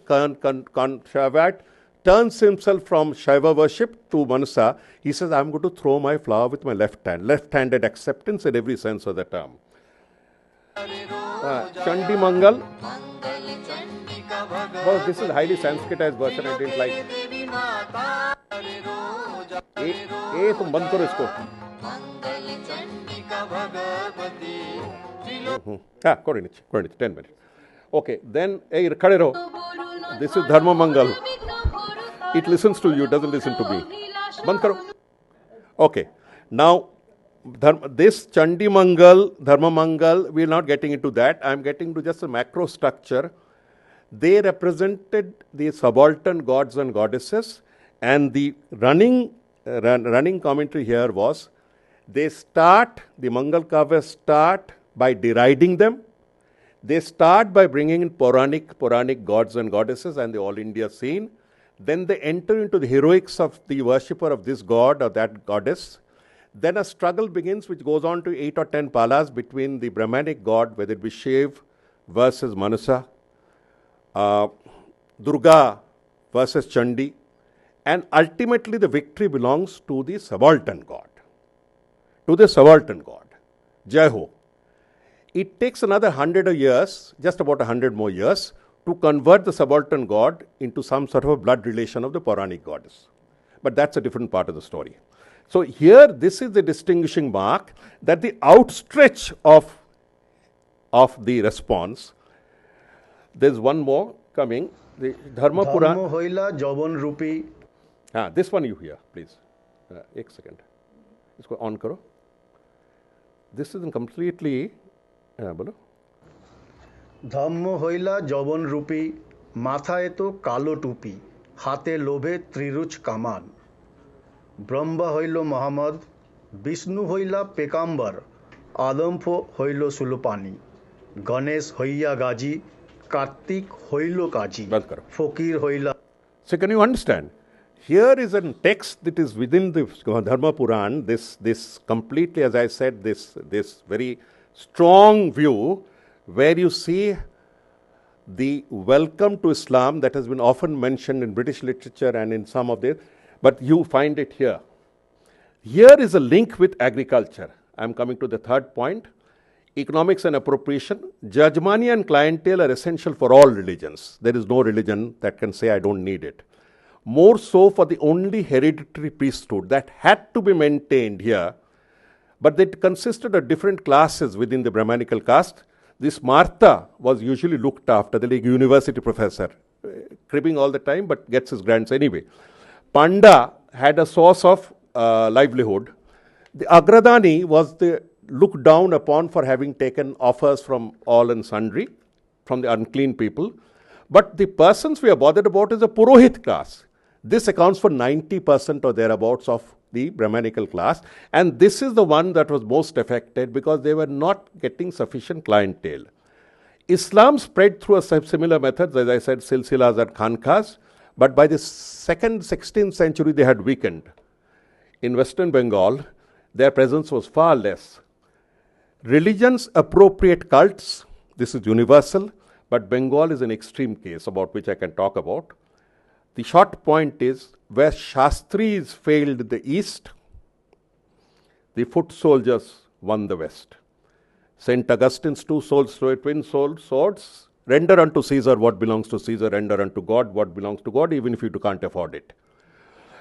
turns himself from Shaiva worship to Manasa. He says, I'm going to throw my flower with my left hand. Left-handed acceptance in every sense of the term. Chandi Mangal. Well, this is a highly Sanskritized version. I didn't like. तुम बंद करो इसको. Korinich, 10 minutes. Okay, then, khade raho. This is Dharma Mangal. It listens to you, doesn't listen to me. Band karo. Okay, now, this Chandi Mangal, Dharma Mangal, we're not getting into that. I'm getting to just a macro structure. They represented the subaltern gods and goddesses, and the running commentary here was, the Mangal Kavyas start by deriding them. They start by bringing in Puranic gods and goddesses and the all India scene. Then they enter into the heroics of the worshipper of this god or that goddess. Then a struggle begins, which goes on to 8 or 10 palas between the Brahmanic god, whether it be Shiv versus Manasa, Durga versus Chandi, and ultimately the victory belongs to the subaltern god. To the subaltern god. Jai Ho. It takes another 100 years, just about 100 more years, to convert the subaltern god into some sort of a blood relation of the Puranic goddess. But that's a different part of the story. So here, this is the distinguishing mark that the outstretch of the response. There's one more coming. The Dharma Puran. Dhammo hoila jaban rupi. This one you hear, please. Ek second. Isko on karo. This is completely. Bolo. Dhamma হইলা জবন রূপী মাথায় তো কালো টুপি হাতে লোভে ত্রিরুচ কামান ব্রহ্মা হইল মোহাম্মদ বিষ্ণু হইলা পেকাম্বর আদম্ফ হইল সুলপানি গণেশ হইয়া গাজী কার্তিক হইল কাজী ফকির হইলা. So can you understand? Here is a text that is within the Dharma Puran, this completely, as I said, this very strong view where you see the welcome to Islam that has been often mentioned in British literature and in some of this, but you find it here. Here is a link with agriculture. I am coming to the third point. Economics and appropriation. Judgmani and clientele are essential for all religions. There is no religion that can say I don't need it. More so for the only hereditary priesthood that had to be maintained here, but it consisted of different classes within the Brahmanical caste. This Martha was usually looked after, the like university professor, cribbing all the time but gets his grants anyway. Panda had a source of livelihood. The Agradani was looked down upon for having taken offers from all and sundry, from the unclean people. But the persons we are bothered about is the Purohit class. This accounts for 90% or thereabouts of the Brahmanical class, and this is the one that was most affected because they were not getting sufficient clientele. Islam spread through a similar methods, as I said, silsilas and khankas, but by the 16th century they had weakened. In Western Bengal, their presence was far less. Religions appropriate cults, this is universal, but Bengal is an extreme case about which I can talk about. The short point is, where Shastris failed the East, the foot soldiers won the West. St. Augustine's twin swords, render unto Caesar what belongs to Caesar, render unto God what belongs to God, even if you can't afford it.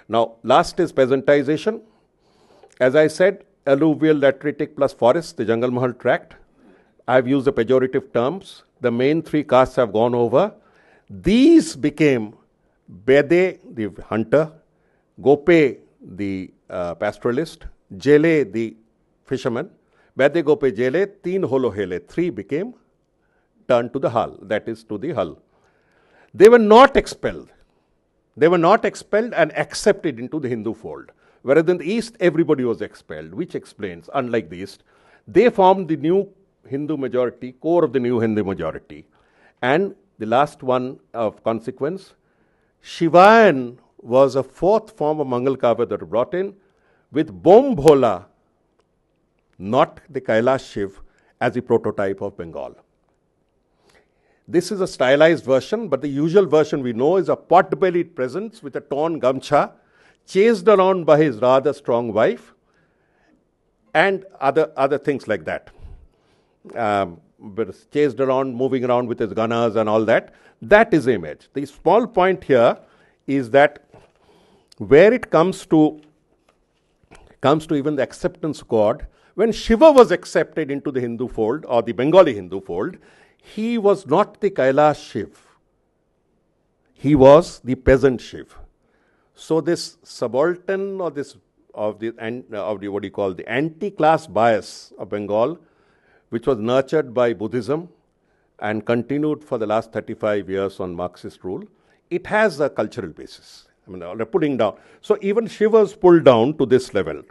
Now, last is peasantization. As I said, alluvial, lateritic plus forest, the Jangal Mahal tract. I have used the pejorative terms. The main three castes have gone over. These became Bede, the hunter, Gope, the pastoralist, Jele, the fisherman. Bede, Gope, Jele, teen holo hele, three became turned to the hull, that is to the hull. They were not expelled. They were not expelled and accepted into the Hindu fold. Whereas in the East, everybody was expelled, which explains, unlike the East, they formed the new Hindu majority, core of the new Hindu majority. And the last one of consequence, Shivayan was a fourth form of Mangal Kavya that was brought in, with Bom Bhola, not the Kailash Shiv, as the prototype of Bengal. This is a stylized version, but the usual version we know is a pot-bellied presence with a torn gamcha, chased around by his rather strong wife, and other things like that. But chased around, moving around with his gunners and all that. That is the image. The small point here is that where it comes to even the acceptance of God, when Shiva was accepted into the Hindu fold or the Bengali Hindu fold, he was not the Kailash Shiv. He was the peasant Shiv. So this subaltern or this of the what you call the anti-class bias of Bengal, which was nurtured by Buddhism and continued for the last 35 years on Marxist rule, it has a cultural basis. I mean, they're putting down. So even Shiva's pulled down to this level.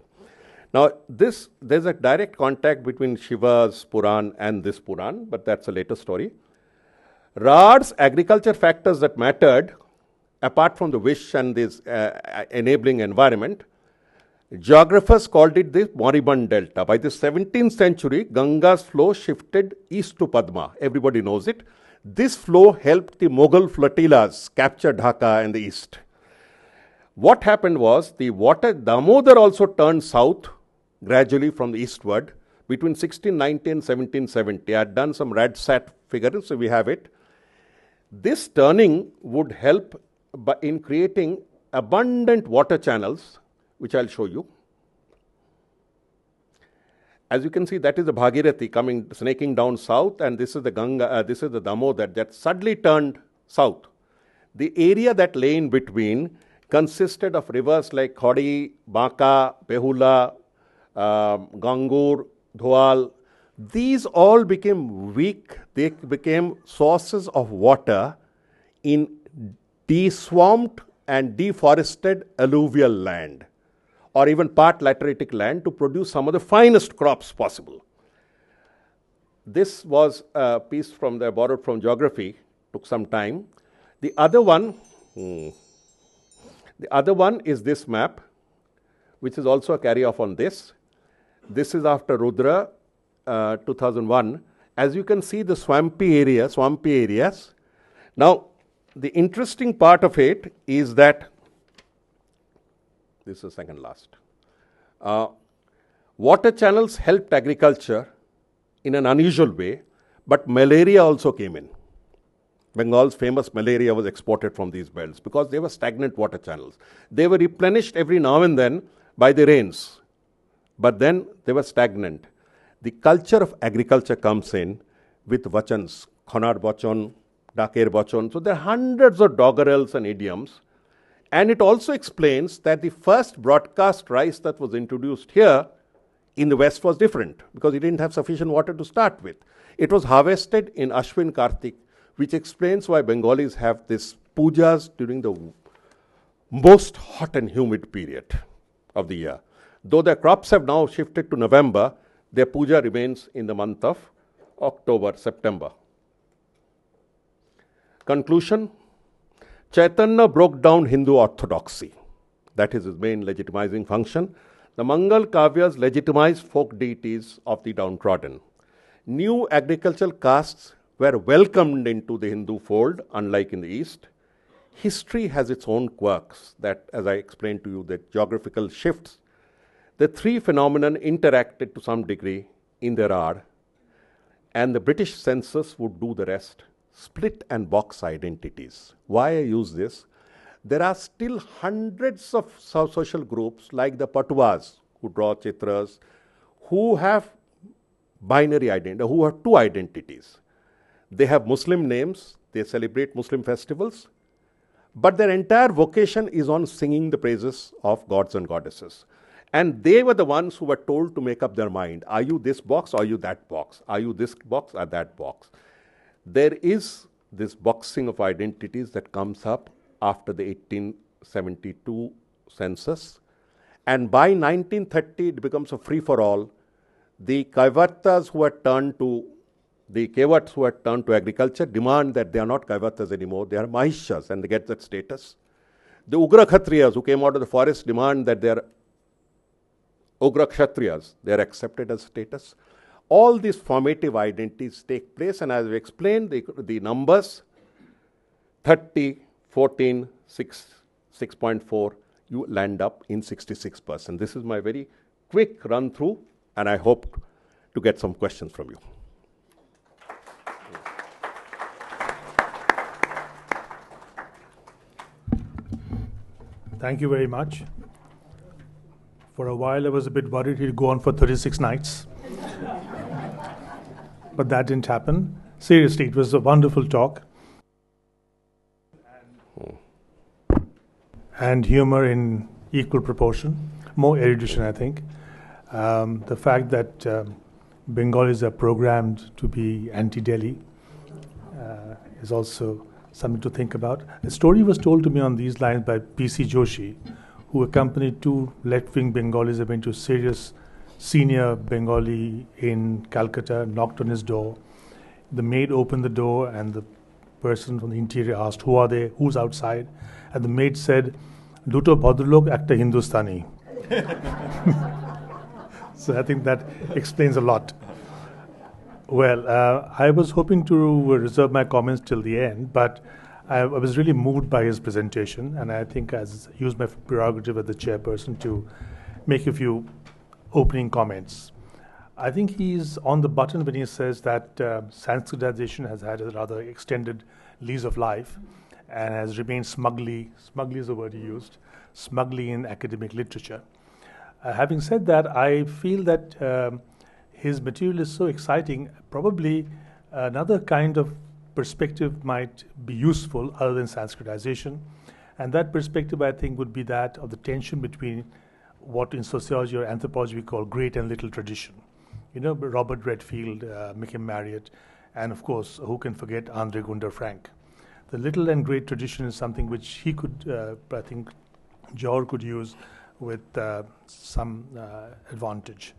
Now, there's a direct contact between Shiva's Puran and this Puran, but that's a later story. Rad's agriculture factors that mattered apart from the wish and this enabling environment, geographers called it the moribund delta. By the 17th century, Ganga's flow shifted east to Padma. Everybody knows it. This flow helped the Mughal flotillas capture Dhaka in the east. What happened was the water, Damodar also turned south gradually from the eastward between 1690 and 1770. I had done some RADSAT figures, so we have it. This turning would help in creating abundant water channels, which I'll show you. As you can see, that is the Bhagirathi snaking down south, and this is the Ganga, this is the Damodar that suddenly turned south. The area that lay in between consisted of rivers like Khodi, Banka, Behula, Gangur, Dhual. These all became weak. They became sources of water in deswamped and deforested alluvial land, or even part lateritic land, to produce some of the finest crops possible. This was a piece borrowed from geography, took some time. The other one is this map, which is also a carry-off on this. This is after Rudra, 2001. As you can see, the swampy areas. Now, the interesting part of it is that this is second last. Water channels helped agriculture in an unusual way, but malaria also came in. Bengal's famous malaria was exported from these belts because they were stagnant water channels. They were replenished every now and then by the rains, but then they were stagnant. The culture of agriculture comes in with vachans, Khonar Bachon, Daker Bachon. So there are hundreds of doggerels and idioms. And it also explains that the first broadcast rice that was introduced here in the West was different because it didn't have sufficient water to start with. It was harvested in Ashwin Kartik, which explains why Bengalis have this pujas during the most hot and humid period of the year. Though their crops have now shifted to November, their puja remains in the month of October, September. Conclusion: Chaitanya broke down Hindu orthodoxy. That is his main legitimizing function. The Mangal Kavyas legitimized folk deities of the downtrodden. New agricultural castes were welcomed into the Hindu fold, unlike in the East. History has its own quirks that, as I explained to you, that geographical shifts. The three phenomena interacted to some degree in their hour, and the British census would do the rest. Split and box identities. Why I use this? There are still hundreds of social groups like the Patuas who draw chitras, who have binary identity, who have two identities. They have Muslim names, they celebrate Muslim festivals, but their entire vocation is on singing the praises of gods and goddesses. And they were the ones who were told to make up their mind. Are you this box or are you that box? Are you this box or that box? There is this boxing of identities that comes up after the 1872 census. And by 1930, it becomes a free-for-all. The Kaivartas who are turned to, the Kevats who are turned to agriculture demand that they are not Kaivartas anymore, they are Mahishas, and they get that status. The Ugra Khatriyas who came out of the forest demand that they are Ugra Kshatriyas, they are accepted as status. All these formative identities take place, and as we explained, the numbers 30, 14, 6, 6.4, you land up in 66%. This is my very quick run through, and I hope to get some questions from you. Thank you very much. For a while, I was a bit worried he'd go on for 36 nights. But that didn't happen. Seriously, it was a wonderful talk. And humor in equal proportion, more erudition, I think. The fact that Bengalis are programmed to be anti-Delhi is also something to think about. A story was told to me on these lines by P.C. Joshi, who accompanied two left-wing Bengalis who went to serious senior Bengali in Calcutta, knocked on his door. The maid opened the door and the person from the interior asked, "Who are they? Who's outside?" And the maid said, "Duto Bhadralok, ekta Hindustani." So I think that explains a lot. Well, I was hoping to reserve my comments till the end, but I was really moved by his presentation, and I think I used my prerogative as the chairperson to make a few opening comments. I think he's on the button when he says that Sanskritization has had a rather extended lease of life and has remained smugly is the word he used, smugly in academic literature. Having said that, I feel that his material is so exciting, probably another kind of perspective might be useful other than Sanskritization. And that perspective, I think, would be that of the tension between what in sociology or anthropology we call great and little tradition. You know, Robert Redfield, Mickey Marriott, and of course, who can forget Andre Gunder Frank. The little and great tradition is something which he could, I think, Jor could use with some advantage.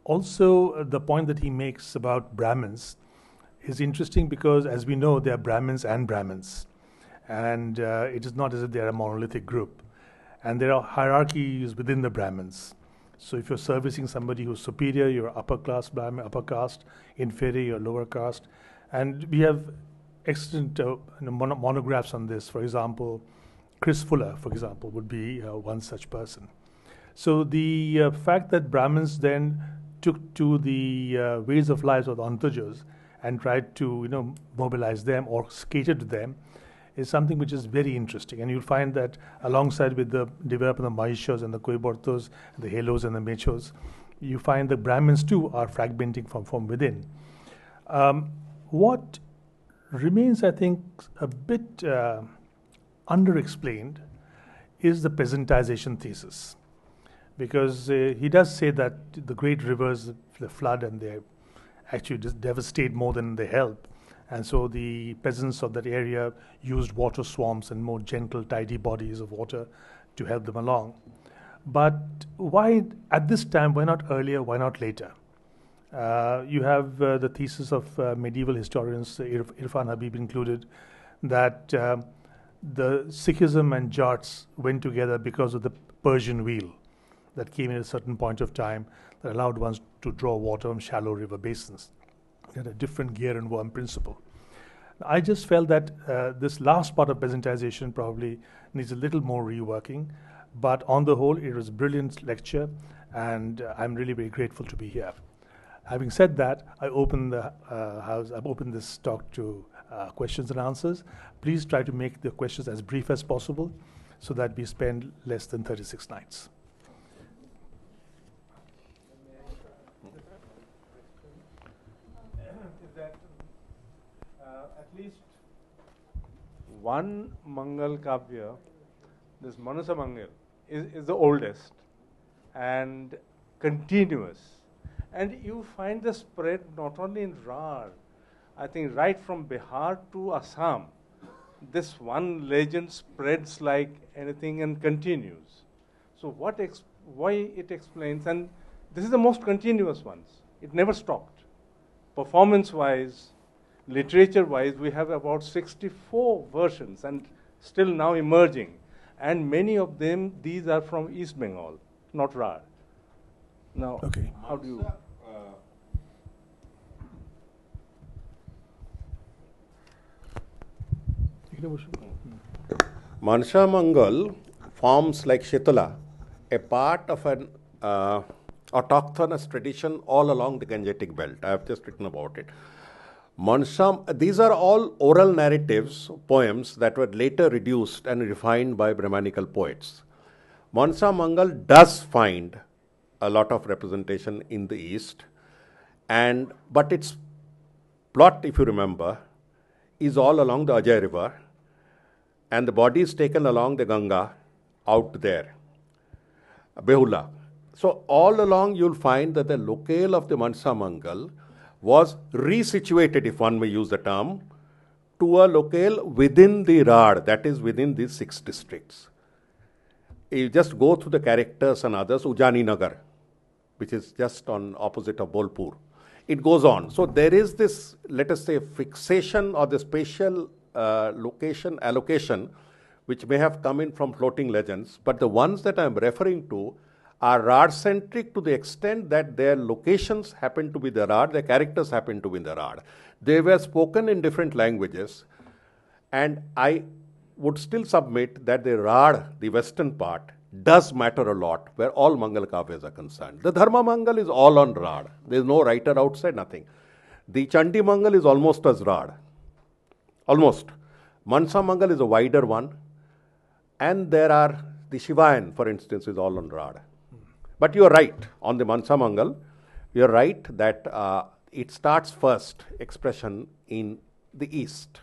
Also, the point that he makes about Brahmins is interesting because, as we know, there are Brahmins and Brahmins. And it is not as if they are a monolithic group. And there are hierarchies within the Brahmins. So if you're servicing somebody who's superior, you're upper class Brahmin, upper caste, inferior, you're lower caste. And we have excellent monographs on this. For example, Chris Fuller, for example, would be one such person. So the fact that Brahmins then took to the ways of life of the Antajas and tried to mobilize them or cater to them is something which is very interesting. And you'll find that alongside with the development of the Mahishas and the Koibortos, the Halos and the Mechos, you find the Brahmins too are fragmenting from within. What remains, I think, a bit underexplained is the peasantization thesis. Because he does say that the great rivers, the flood, and they actually devastate more than they help. And so the peasants of that area used water swamps and more gentle, tidy bodies of water to help them along. But why at this time, why not earlier, why not later? You have the thesis of medieval historians, Irfan Habib included, that the Sikhism and Jats went together because of the Persian wheel that came in at a certain point of time that allowed one to draw water from shallow river basins. It had a different gear and worm principle. I just felt that this last part of peasantization probably needs a little more reworking, but on the whole, it was a brilliant lecture, and I'm really very grateful to be here. Having said that, I open the house. I've opened this talk to questions and answers. Please try to make the questions as brief as possible, so that we spend less than 36 nights. At least one Mangal Kavya, this Manasa Mangal, is the oldest and continuous. And you find the spread not only in Rad, I think right from Bihar to Assam. This one legend spreads like anything and continues. So why it explains, and this is the most continuous ones. It never stopped. Performance-wise, literature-wise, we have about 64 versions and still now emerging. And many of them, these are from East Bengal, not Rad. Now, okay. How do you... Mansa Mangal forms like Shetala, a part of an autochthonous tradition all along the Gangetic belt. I have just written about it. These are all oral narratives, poems that were later reduced and refined by Brahmanical poets. Mansa Mangal does find a lot of representation in the East, but its plot, if you remember, is all along the Ajay River, and the body is taken along the Ganga out there, Behula. So all along you'll find that the locale of the Mansa Mangal was resituated, if one may use the term, to a locale within the Rad, that is within these 6 districts. You just go through the characters and others, Ujani Nagar, which is just on opposite of Bolpur. it goes on. So there is this, let us say, fixation or the spatial location allocation, which may have come in from floating legends, but the ones that I am referring to are Rard-centric to the extent that their locations happen to be the Rard, their characters happen to be in the Rard. They were spoken in different languages, and I would still submit that the Rard, the western part, does matter a lot where all Mangal Kavyas are concerned. The Dharma Mangal is all on Rard. There is no writer outside, nothing. The Chandi Mangal is almost as Rard. Almost. Mansa Mangal is a wider one. And there are, the Shivayan, for instance, is all on Rard. But you are right, on the Mansa Mangal, you are right that it starts first, expression in the east.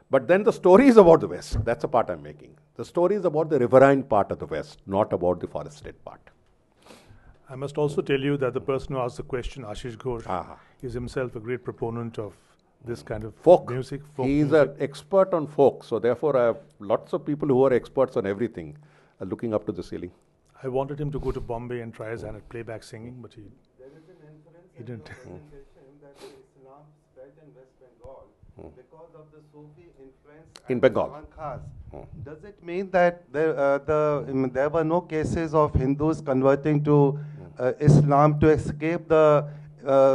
But then the story is about the west. That's the part I'm making. The story is about the riverine part of the west, not about the forested part. I must also tell you that the person who asked the question, Ashish Ghosh, Aha. is himself a great proponent of this kind of Folk music. He is an expert on folk, so therefore I have lots of people who are experts on everything looking up to the ceiling. I wanted him to go to Bombay and try his hand at playback singing, but There is an inference He in didn't. your presentation that Islam spread in West Bengal because of the Sufi influence In and Bengal. Diwan Khas. Does it mean that there were no cases of Hindus converting to Islam to escape the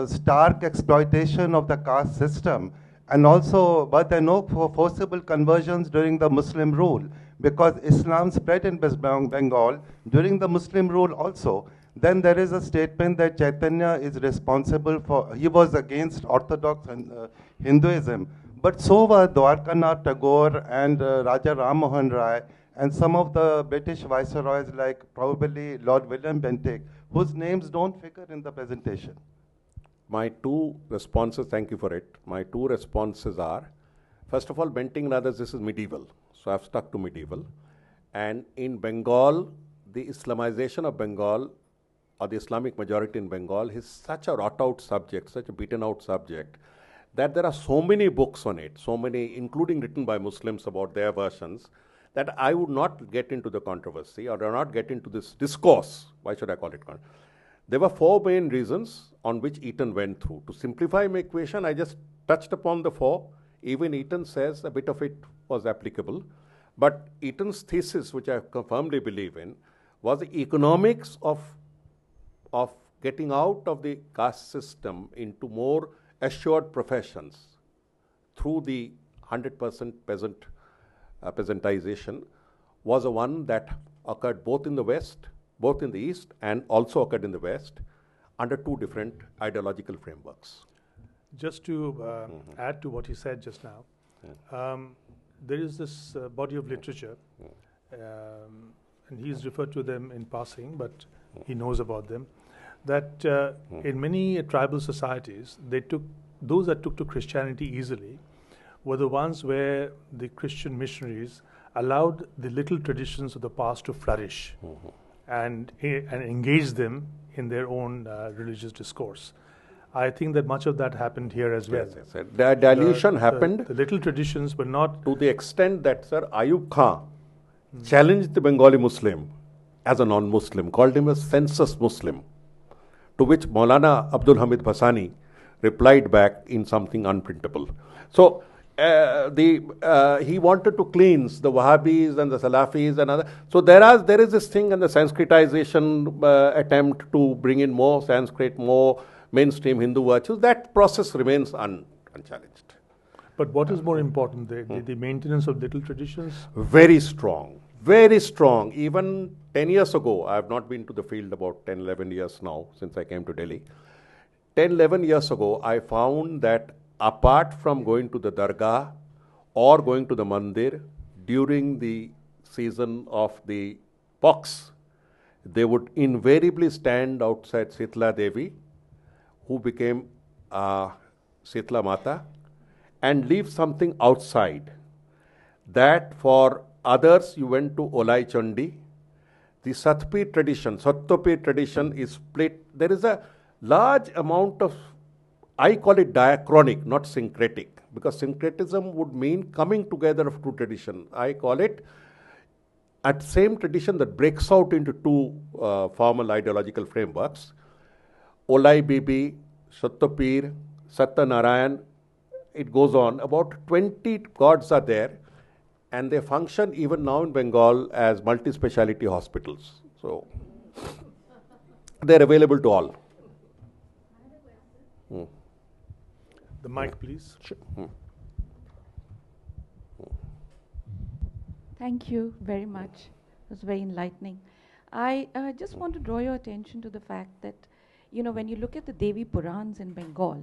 stark exploitation of the caste system? And also, were there no forcible conversions during the Muslim rule? Because Islam spread in West Bengal during the Muslim rule also. Then there is a statement that Chaitanya is responsible for, he was against Orthodox Hinduism. But so were Dwarkanath Tagore and Raja Ram Mohan Rai and some of the British viceroys like probably Lord William Bentinck, whose names don't figure in the presentation. My two responses, thank you for it. My two responses are, first of all, Bentinck and others, this is medieval. So I've stuck to medieval. And in Bengal, the Islamization of Bengal, or the Islamic majority in Bengal, is such a wrought out subject, such a beaten out subject, that there are so many books on it, so many, including written by Muslims about their versions, that I would not get into the controversy or not get into this discourse. Why should I call it controversy? There were four main reasons on which Eaton went through. To simplify my equation, I just touched upon the four. Even Eaton says a bit of it was applicable. But Eaton's thesis, which I firmly believe in, was the economics of getting out of the caste system into more assured professions through the 100% peasantization was a one that occurred both in the West, both in the East, and also occurred in the West under two different ideological frameworks. just to add to what he said just now, there is this body of literature, and he's referred to them in passing, but he knows about them, that in many tribal societies, those that took to Christianity easily were the ones where the Christian missionaries allowed the little traditions of the past to flourish and engage them in their own religious discourse. I think that much of that happened here as well. Yes, yes. The dilution happened The little traditions were not. to the extent that Sir Ayub Khan challenged the Bengali Muslim as a non-Muslim, called him a census Muslim, to which Maulana Abdul Hamid Bhasani replied back in something unprintable. So he wanted to cleanse the Wahhabis and the Salafis and other. So there is this thing and the Sanskritization attempt to bring in more Sanskrit, more mainstream Hindu virtues. That process remains unchallenged. But what is more important, the maintenance of little traditions? Very strong, very strong. Even 10 years ago, I have not been to the field about 10, 11 years now since I came to Delhi. 10, 11 years ago, I found that apart from going to the dargah or going to the mandir during the season of the pox, they would invariably stand outside Sitla Devi, who became Sitla Mata, and leave something outside. That for others, you went to Olai Chandi. The Satpir tradition is split. There is a large amount of, I call it diachronic, not syncretic, because syncretism would mean coming together of two traditions. I call it at same tradition that breaks out into two formal ideological frameworks. Olai Bibi Satyapir, Satyanarayan, it goes on. About 20 gods are there, and they function even now in Bengal as multi-speciality hospitals. So they're available to all. The mic, please. Thank you very much. It was very enlightening. I just want to draw your attention to the fact that, when you look at the Devi Purans in Bengal,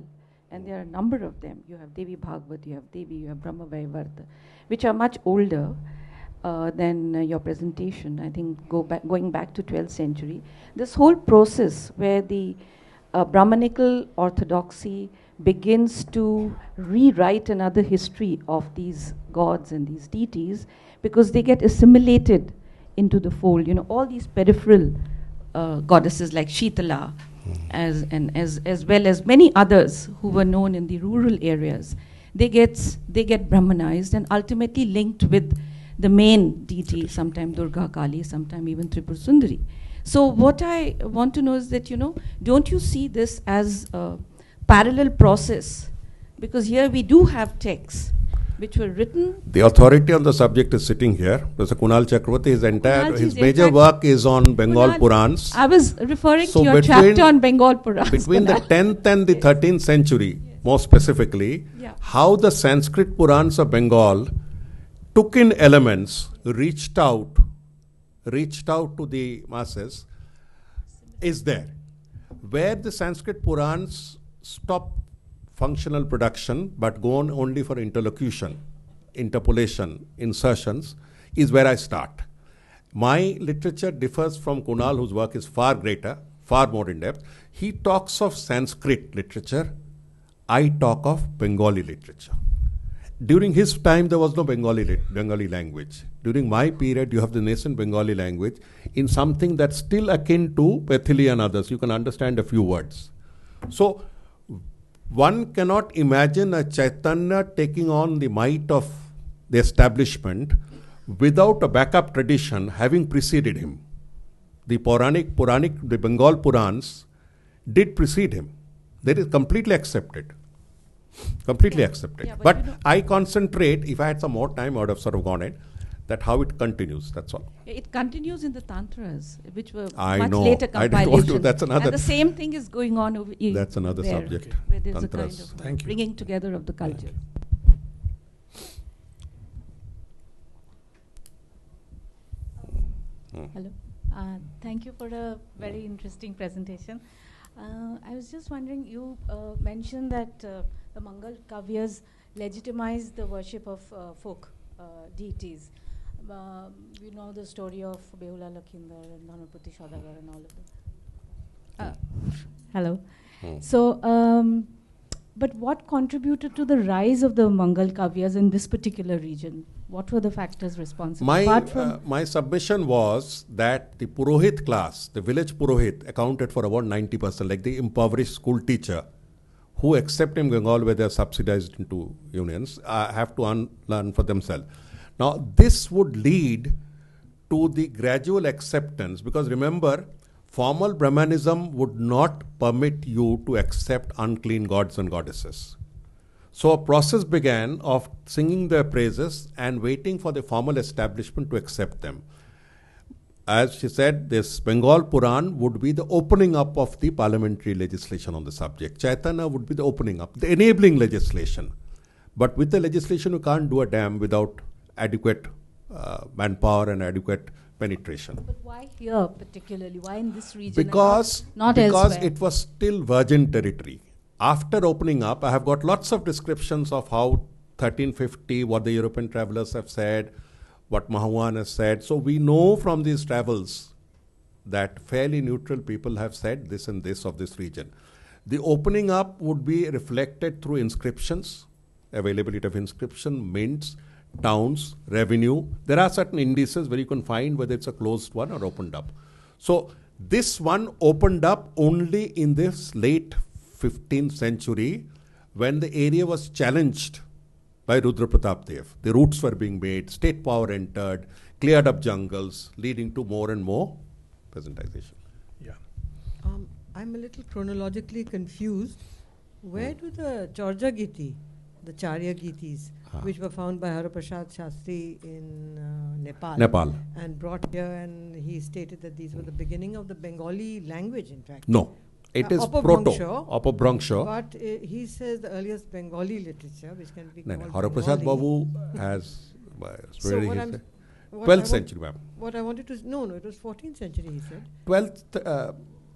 and there are a number of them, you have Devi Bhagavad, you have Devi, you have Brahma Vaivarta, which are much older than your presentation. I think going back to 12th century. This whole process where the Brahmanical orthodoxy begins to rewrite another history of these gods and these deities because they get assimilated into the fold. All these peripheral goddesses like Shitala, as well as many others who were known in the rural areas, they get Brahmanized and ultimately linked with the main deity, sometime Durga Kali, sometime even Tripura Sundari. So what I want to know is that, don't you see this as a parallel process? Because here we do have texts which were written. The authority on the subject is sitting here. Professor Kunal Chakravarti, his major work is on Bengal Purans. I was referring to your chapter on Bengal Purans. Between the 10th and the 13th century, more specifically, how the Sanskrit Purans of Bengal took in elements, reached out to the masses, is there. Where the Sanskrit Purans stop functional production but go on only for interlocution, interpolation, insertions, is where I start. My literature differs from Kunal, whose work is far greater, far more in depth. He talks of Sanskrit literature, I talk of Bengali literature. During his time, there was no Bengali language. During my period, you have the nascent Bengali language in something that's still akin to Paithili and others. You can understand a few words. So, one cannot imagine a Chaitanya taking on the might of the establishment without a backup tradition having preceded him. The the Bengal Purans did precede him. That is completely accepted. Completely accepted. Yeah, but I concentrate, if I had some more time, I would have sort of gone in, that how it continues, that's all. It continues in the Tantras, which were I much know. later I didn't want to, compilations. that's another. And the same thing is going on over here. That's another there, subject. Where there's Tantras. a kind of Thank you. bringing together of the culture. Hello. Thank you for a very interesting presentation. I was just wondering, you mentioned that the Mangal Kavyas legitimize the worship of folk deities. You know the story of Behula Lakhinder and Dhanapati Shadagar and all of them. Hello. So, but what contributed to the rise of the Mangal Kavyas in this particular region? What were the factors responsible? My submission was that the Purohit class, the village Purohit, accounted for about 90%, like the impoverished school teacher, who except in Bengal where they are subsidized into unions, have to unlearn for themselves. Now, this would lead to the gradual acceptance, because remember, formal Brahmanism would not permit you to accept unclean gods and goddesses. So a process began of singing their praises and waiting for the formal establishment to accept them. As she said, this Bengal Puran would be the opening up of the parliamentary legislation on the subject. Chaitanya would be the opening up, the enabling legislation. But with the legislation, you can't do a damn without adequate manpower and adequate penetration. But why here particularly? Why in this region? Because elsewhere? It was still virgin territory. After opening up, I have got lots of descriptions of how 1350, what the European travelers have said, what Mahuan has said. So we know from these travels that fairly neutral people have said this and this of this region. The opening up would be reflected through inscriptions, availability of inscription, mints, towns, revenue. There are certain indices where you can find whether it's a closed one or opened up. So this one opened up only in this late 15th century when the area was challenged by Rudra Pratap Dev. The routes were being made, state power entered, cleared up jungles, leading to more and more peasantization. Yeah. I'm a little chronologically confused. where do the Chorja Giti, the Charya Gitis, which were found by Haraprasad Shastri in Nepal, and brought here, and he stated that these were the beginning of the Bengali language, in fact. No, it is Upabhrangsha. But he says the earliest Bengali literature, which can be called Haraprasad Bengali. Babu has So what I'm- 12th century, ma'am. What I wanted to no, it was 14th century, he said. 12th,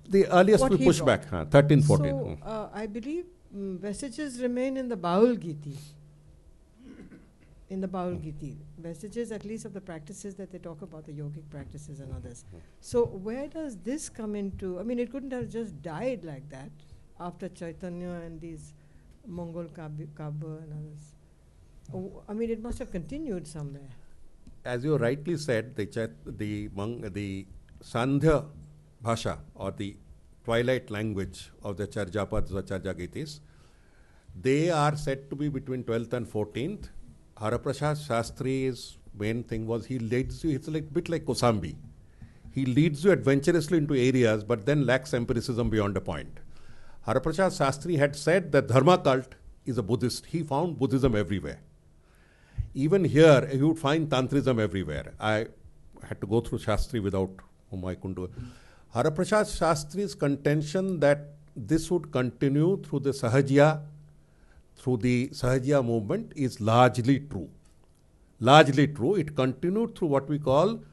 the earliest What we he push brought. back, 13, 14. So I believe vestiges remain in the Baul Giti. In the Baul Giti, vestiges at least of the practices that they talk about, the yogic practices and others. So where does this come into? I mean, it couldn't have just died like that after Chaitanya and these Mongol Kabba and others. I mean, it must have continued somewhere. As you rightly said, the Sandhya Bhasha, or the twilight language of the Charjapads or Charjagitis, they are said to be between 12th and 14th. Haraprasad Shastri's main thing was he leads you, it's a bit like Kosambi. He leads you adventurously into areas, but then lacks empiricism beyond a point. Haraprasad Shastri had said that Dharma cult is a Buddhist. He found Buddhism everywhere. Even here, you would find Tantrism everywhere. I had to go through Shastri without whom I couldn't do it. Haraprasad Shastri's contention that this would continue through the Sahajya movement is largely true. Largely true. It continued through what we call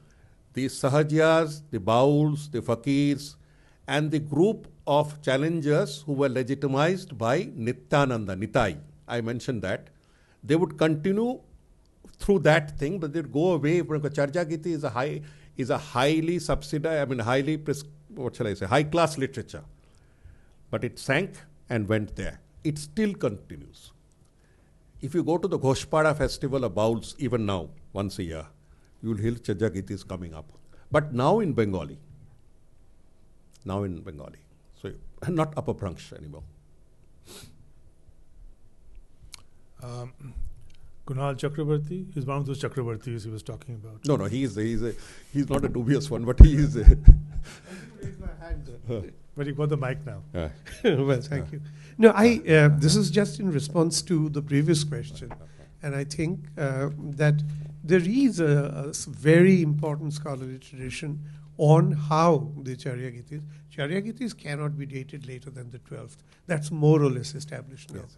the Sahajyas, the Bauls, the Fakirs, and the group of challengers who were legitimized by Nityananda, Nitai. I mentioned that. They would continue through that thing, but they'd go away. Charjagiti is a highly subsidized, high class literature. But it sank and went there. It still continues. If you go to the Ghoshpada festival of Bauls, even now, once a year, you will hear Charjagitis coming up. But now in Bengali. So, not Upabhrangsha anymore. Kunal Chakrabarti is one of those Chakrabartis he was talking about. No, he's not a dubious one, but he is. But you got the mic now. Well, thank you. No, this is just in response to the previous question. And I think that there is a very important scholarly tradition on how the Charyagitis. Charyagitis cannot be dated later than the 12th. That's more or less established now. Yes.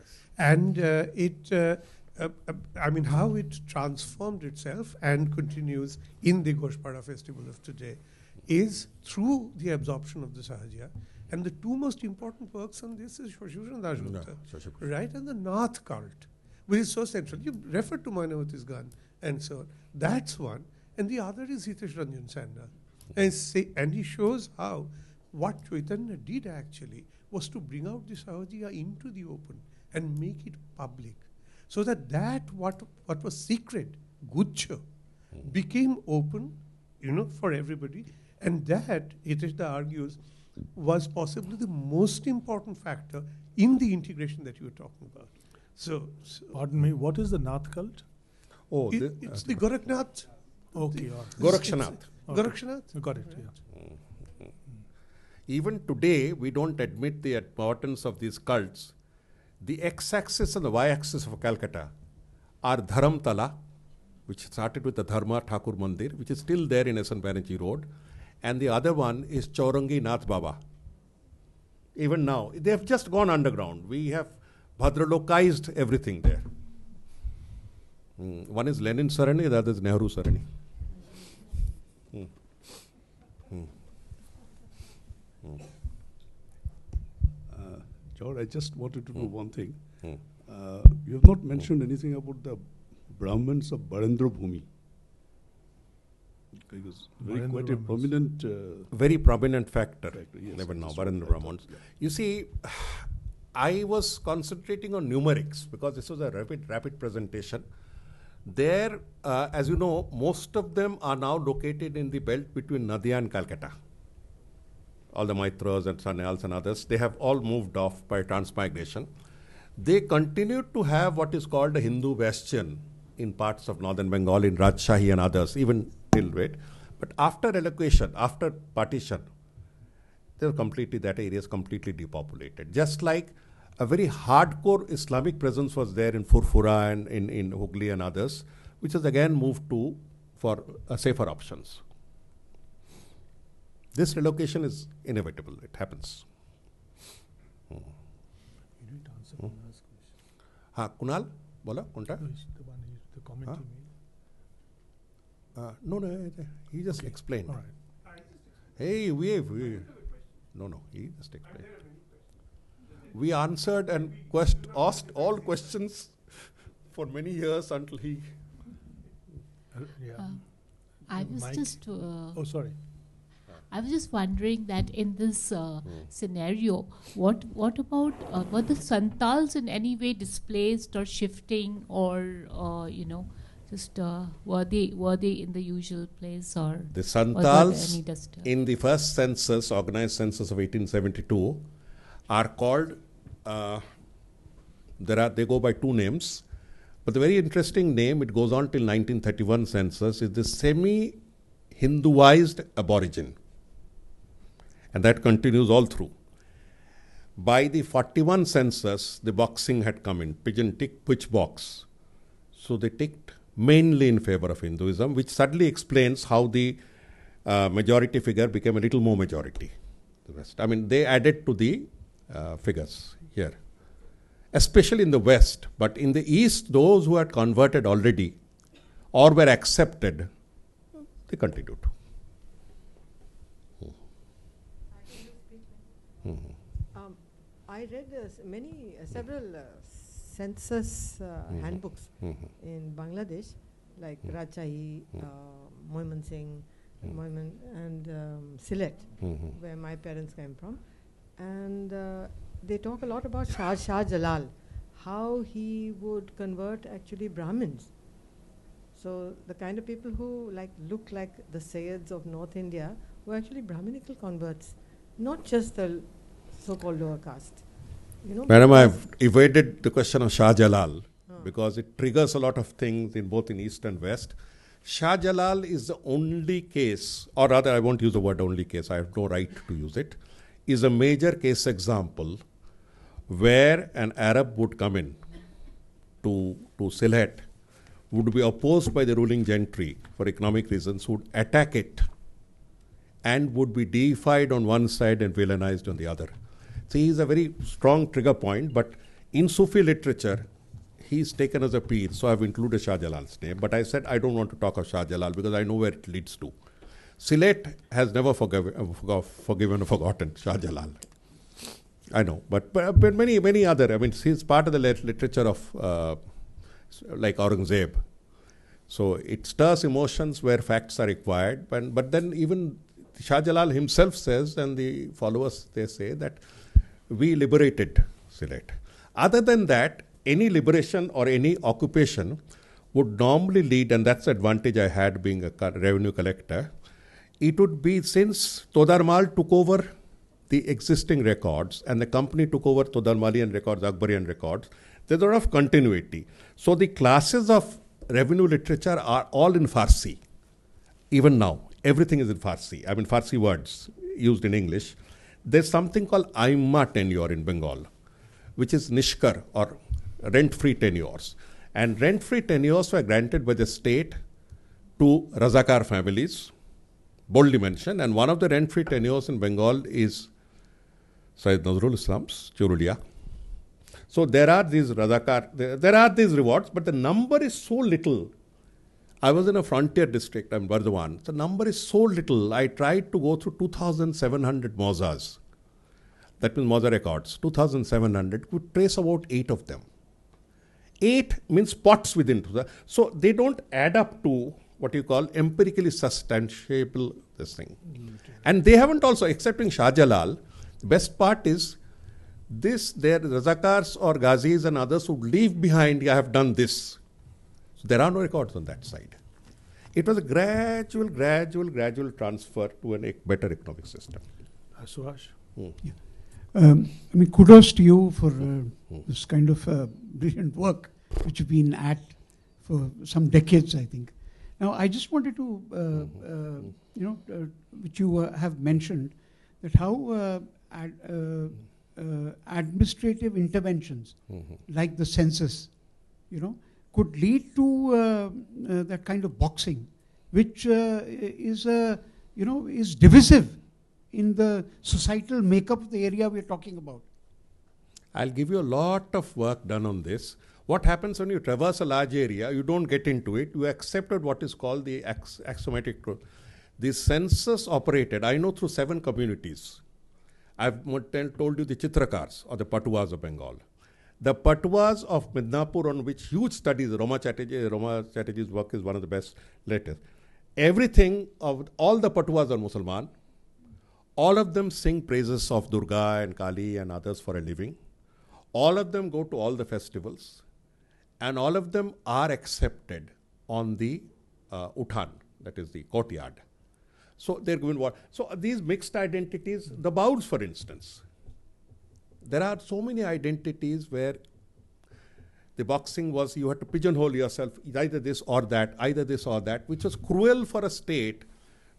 And how it transformed itself and continues in the Ghoshpada festival of today is through the absorption of the Sahajya. And the two most important works on this is Shashibhushan Dasgupta, right, and the Nath cult, which is so central. You referred to Mainavati's gun and so on. That's one. And the other is Hitesh Ranjan Sandal. And he shows how what Chaitanya did actually was to bring out the Sahajya into the open and make it public. So that what was secret, Guchha, became open, for everybody. And that, Hiteshda argues, was possibly the most important factor in the integration that you were talking about. So pardon me, what is the Nath cult? Oh, it's the Gorakhnath. Okay. Gorakshanath. Gorakshanath? Got it, yeah. Even today, we don't admit the importance of these cults. The x-axis and the y-axis of Calcutta are Dharamtala, which started with the Dharma Thakur Mandir, which is still there in S.N. Banerjee Road. And the other one is Chaurangi Nath Baba. Even now, they have just gone underground. We have Bhadralokized everything there. One is Lenin Sarani, the other is Nehru Sarani. George, I just wanted to know one thing. You have not mentioned anything about the Brahmins of Barendra Bhumi. Because quite a prominent... very prominent factor. Yes, even now, Barendra Brahmins. Yeah. You see, I was concentrating on numerics because this was a rapid presentation. There, as you know, most of them are now located in the belt between Nadia and Calcutta. All the Maitras and Sanyals and others, they have all moved off by transmigration. They continued to have what is called a Hindu bastion in parts of northern Bengal, in Rajshahi and others, even till date. But after allocation, after partition, that area is completely depopulated. Just like a very hardcore Islamic presence was there in Furfura and in Hooghly and others, which has again moved to for safer options. This relocation is inevitable. It happens. You need to answer Kunal's question. Kunal, bola, konta? No, it's the one, the comment he made. No, he just explained. All right. Hey, no, he just explained. We answered and asked all questions for many years until he. Yeah. I was Mike? just. Oh, sorry. I was just wondering that in this scenario, what about were the Santals in any way displaced or shifting, or just were they in the usual place, or The was there Santals any disturb- in the first census, organized census of 1872, are called. They go by two names, but the very interesting name, it goes on till 1931 census, is the semi-Hinduized aborigine. And that continues all through. By the 41 census, the boxing had come in, pigeon tick, which box. So they ticked mainly in favor of Hinduism, which suddenly explains how the majority figure became a little more majority. The West. I mean, they added to the figures here, especially in the West. But in the East, those who had converted already or were accepted, they continued. I read several census handbooks in Bangladesh, like Rajshahi, Moymansingh, and Sylhet, where my parents came from. And they talk a lot about Shah Jalal, how he would convert actually Brahmins. So the kind of people who look like the Sayyids of North India were actually Brahminical converts, not just the so-called lower caste. Madam, I've evaded the question of Shah Jalal because it triggers a lot of things in both in East and West. Shah Jalal is the only case, or rather I won't use the word only case, I have no right to use it, is a major case example where an Arab would come in to Sylhet, would be opposed by the ruling gentry for economic reasons, would attack it and would be deified on one side and villainized on the other. So he is a very strong trigger point, but in Sufi literature, he is taken as a peer, so I've included Shah Jalal's name. But I said I don't want to talk of Shah Jalal because I know where it leads to. Sylhet has never forgiven or forgotten Shah Jalal. I know, but many other. I mean, he's part of the literature of like Aurangzeb. So it stirs emotions where facts are required. But then even Shah Jalal himself says, and the followers, they say that we liberated Sylhet. Other than that, any liberation or any occupation would normally lead, and that's the advantage I had being a revenue collector, it would be since Todarmal took over the existing records and the company took over Todarmalian records, Akbarian records, there's a lot of continuity. So the classes of revenue literature are all in Farsi. Even now, everything is in Farsi. I mean, Farsi words used in English. There's something called Aimma tenure in Bengal, which is Nishkar or rent-free tenures. And rent-free tenures were granted by the state to Razakar families, boldly mentioned. And one of the rent-free tenures in Bengal is Sayyid Nazrul Islam's Churulia. So there are these Razakar, there are these rewards, but the number is so little. I was in a frontier district, I'm Bardhaman. The number is so little. I tried to go through 2,700 Mozas. That means Moza records. 2,700, could trace about 8 of them. 8 means spots within. So they don't add up to what you call empirically substantiable this thing. And they haven't also, excepting Shah Jalal, the best part is this, their Razakars or Ghazis and others would leave behind, I have done this. So there are no records on that side. It was a gradual transfer to a better economic system. Suhash? Yeah. I mean, kudos to you for this kind of brilliant work which you've been at for some decades, I think. Now, I just wanted to, which you have mentioned, that how administrative interventions, like the census, could lead to that kind of boxing, which is divisive in the societal makeup of the area we're talking about. I'll give you a lot of work done on this. What happens when you traverse a large area, you don't get into it, you accepted what is called the axiomatic truth. The census operated, I know, through 7 communities. I've told you the Chitrakars or the Patuas of Bengal. The Patuas of Midnapur, on which huge studies, Roma Chatterjee's work is one of the best latest. Everything of all the Patuas are Musliman. All of them sing praises of Durga and Kali and others for a living. All of them go to all the festivals. And all of them are accepted on the Uthan, that is the courtyard. So they're given what? So these mixed identities, the Bauls, for instance, there are so many identities where the boxing was, you had to pigeonhole yourself, either this or that, which was cruel for a state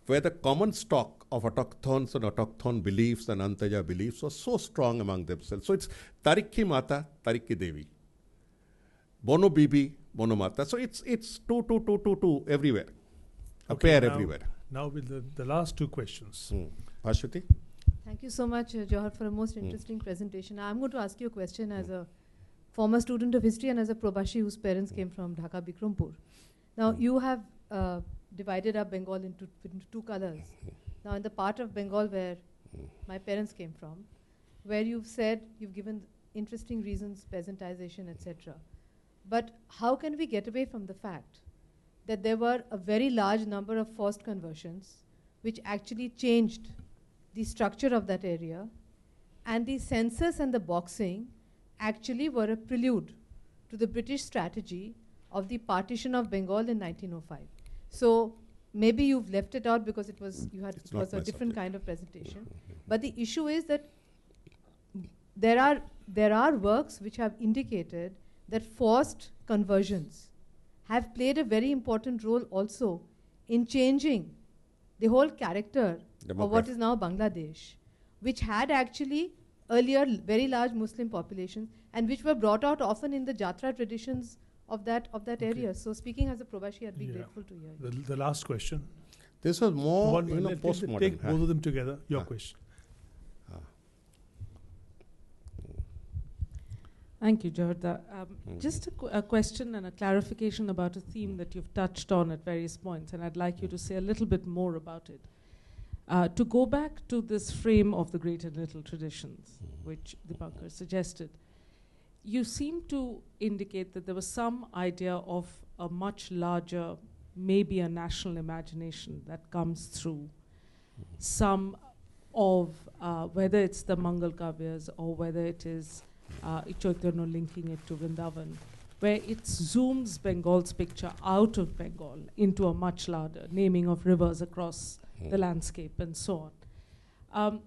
where the common stock of autochthons and autochthon beliefs and Antaja beliefs was so strong among themselves. So it's Tarik ki Mata, Tarik ki Devi. Bono Bibi, Bono Mata. So it's two everywhere. A pair everywhere. Now with the last 2 questions. Ashwati? Thank you so much, Jawahar, for a most interesting presentation. I'm going to ask you a question as a former student of history and as a Probashi whose parents came from Dhaka, Bikrampur. Now, you have divided up Bengal into 2 colors. Now, in the part of Bengal where my parents came from, where you've said, you've given interesting reasons, peasantization, etc. But how can we get away from the fact that there were a very large number of forced conversions which actually changed the structure of that area, and the census and the boxing actually were a prelude to the British strategy of the partition of Bengal in 1905. So maybe you've left it out because it was a different kind of presentation. But the issue is that there are works which have indicated that forced conversions have played a very important role also in changing the whole character of what is now Bangladesh, which had actually earlier very large Muslim populations and which were brought out often in the Jatra traditions of that area. So speaking as a Probashi, I'd be grateful to hear you. The last question. This was more postmodern. Take both of them together. Your question. Thank you, Jawahar. Just a question and a clarification about a theme that you've touched on at various points, and I'd like you to say a little bit more about it. To go back to this frame of the great and little traditions, which Dipankar suggested, you seem to indicate that there was some idea of a much larger, maybe a national imagination that comes through some of, whether it's the Mangal Kavyas or whether it is Chaitanya linking it to Vrindavan, where it zooms Bengal's picture out of Bengal into a much larger naming of rivers across the landscape and so on.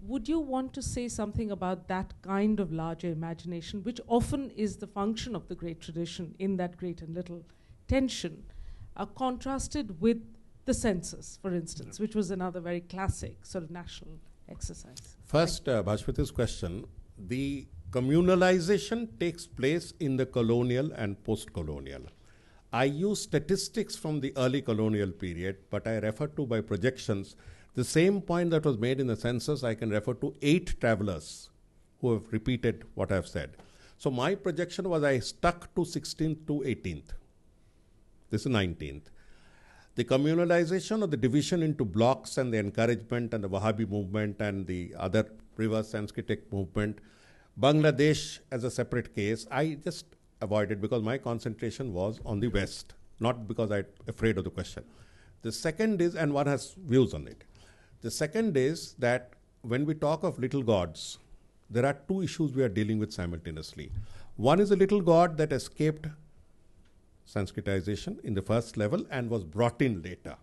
Would you want to say something about that kind of larger imagination, which often is the function of the great tradition in that great and little tension, contrasted with the census, for instance, which was another very classic sort of national exercise? First, Bhashwati's question, the communalization takes place in the colonial and post-colonial. I use statistics from the early colonial period, but I refer to by projections. The same point that was made in the census, I can refer to 8 travelers who have repeated what I've said. So my projection was I stuck to 16th to 18th. This is 19th. The communalization or the division into blocks and the encouragement and the Wahhabi movement and the other reverse Sanskritic movement, Bangladesh as a separate case, I just avoided because my concentration was on the West, not because I'm afraid of the question. The second is, and one has views on it, the second is that when we talk of little gods, there are 2 issues we are dealing with simultaneously. One is a little god that escaped Sanskritization in the first level and was brought in later.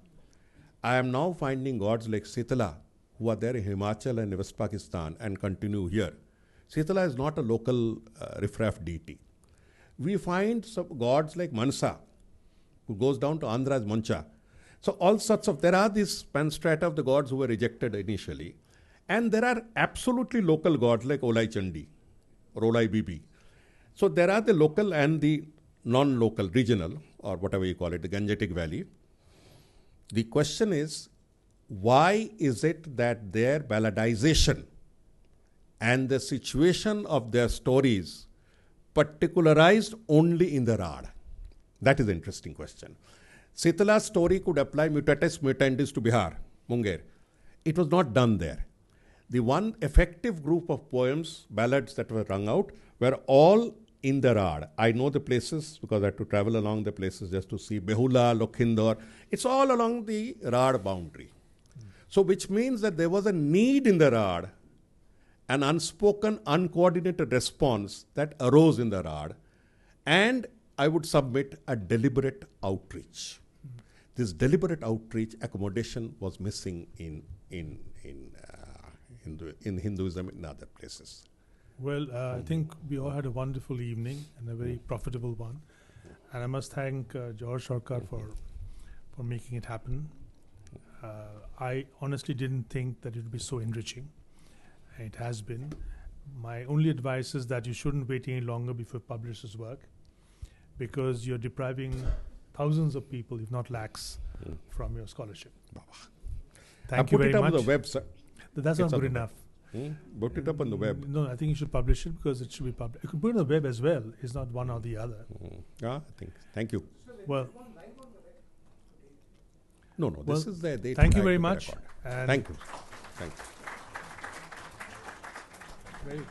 I am now finding gods like Sitala, who are there in Himachal and West Pakistan and continue here. Sitala is not a local riffraff deity. We find some gods like Mansa, who goes down to Andhra as Mancha. So all sorts of, there are these span strata of the gods who were rejected initially. And there are absolutely local gods like Olai Chandi or Olai Bibi. So there are the local and the non-local, regional, or whatever you call it, the Gangetic Valley. The question is, why is it that their balladization and the situation of their stories particularized only in the Rad? That is an interesting question. Sitala's story could apply mutatis mutandis to Bihar, Munger. It was not done there. The one effective group of poems, ballads that were rung out, were all in the Rad. I know the places because I had to travel along the places just to see Behula, Lokhindor. It's all along the Rad boundary. So which means that there was a need in the Rad, an unspoken, uncoordinated response that arose in the Rad, and I would submit a deliberate outreach. This deliberate outreach accommodation was missing in Hinduism in other places. Well, I think we all had a wonderful evening and a very profitable one. And I must thank George Sarkar for making it happen. I honestly didn't think that it would be so enriching. It has been. My only advice is that you shouldn't wait any longer before you publish this work, because you're depriving thousands of people, if not lakhs, from your scholarship. Thank you very much. I put it up on the web, sir. That's not good enough. Put it up on the web. No, I think you should publish it because it should be published. You could put it on the web as well. It's not one or the other. I think. Thank you. Well, no, this is the date. Thank you very much. Thank you. Thank you. Very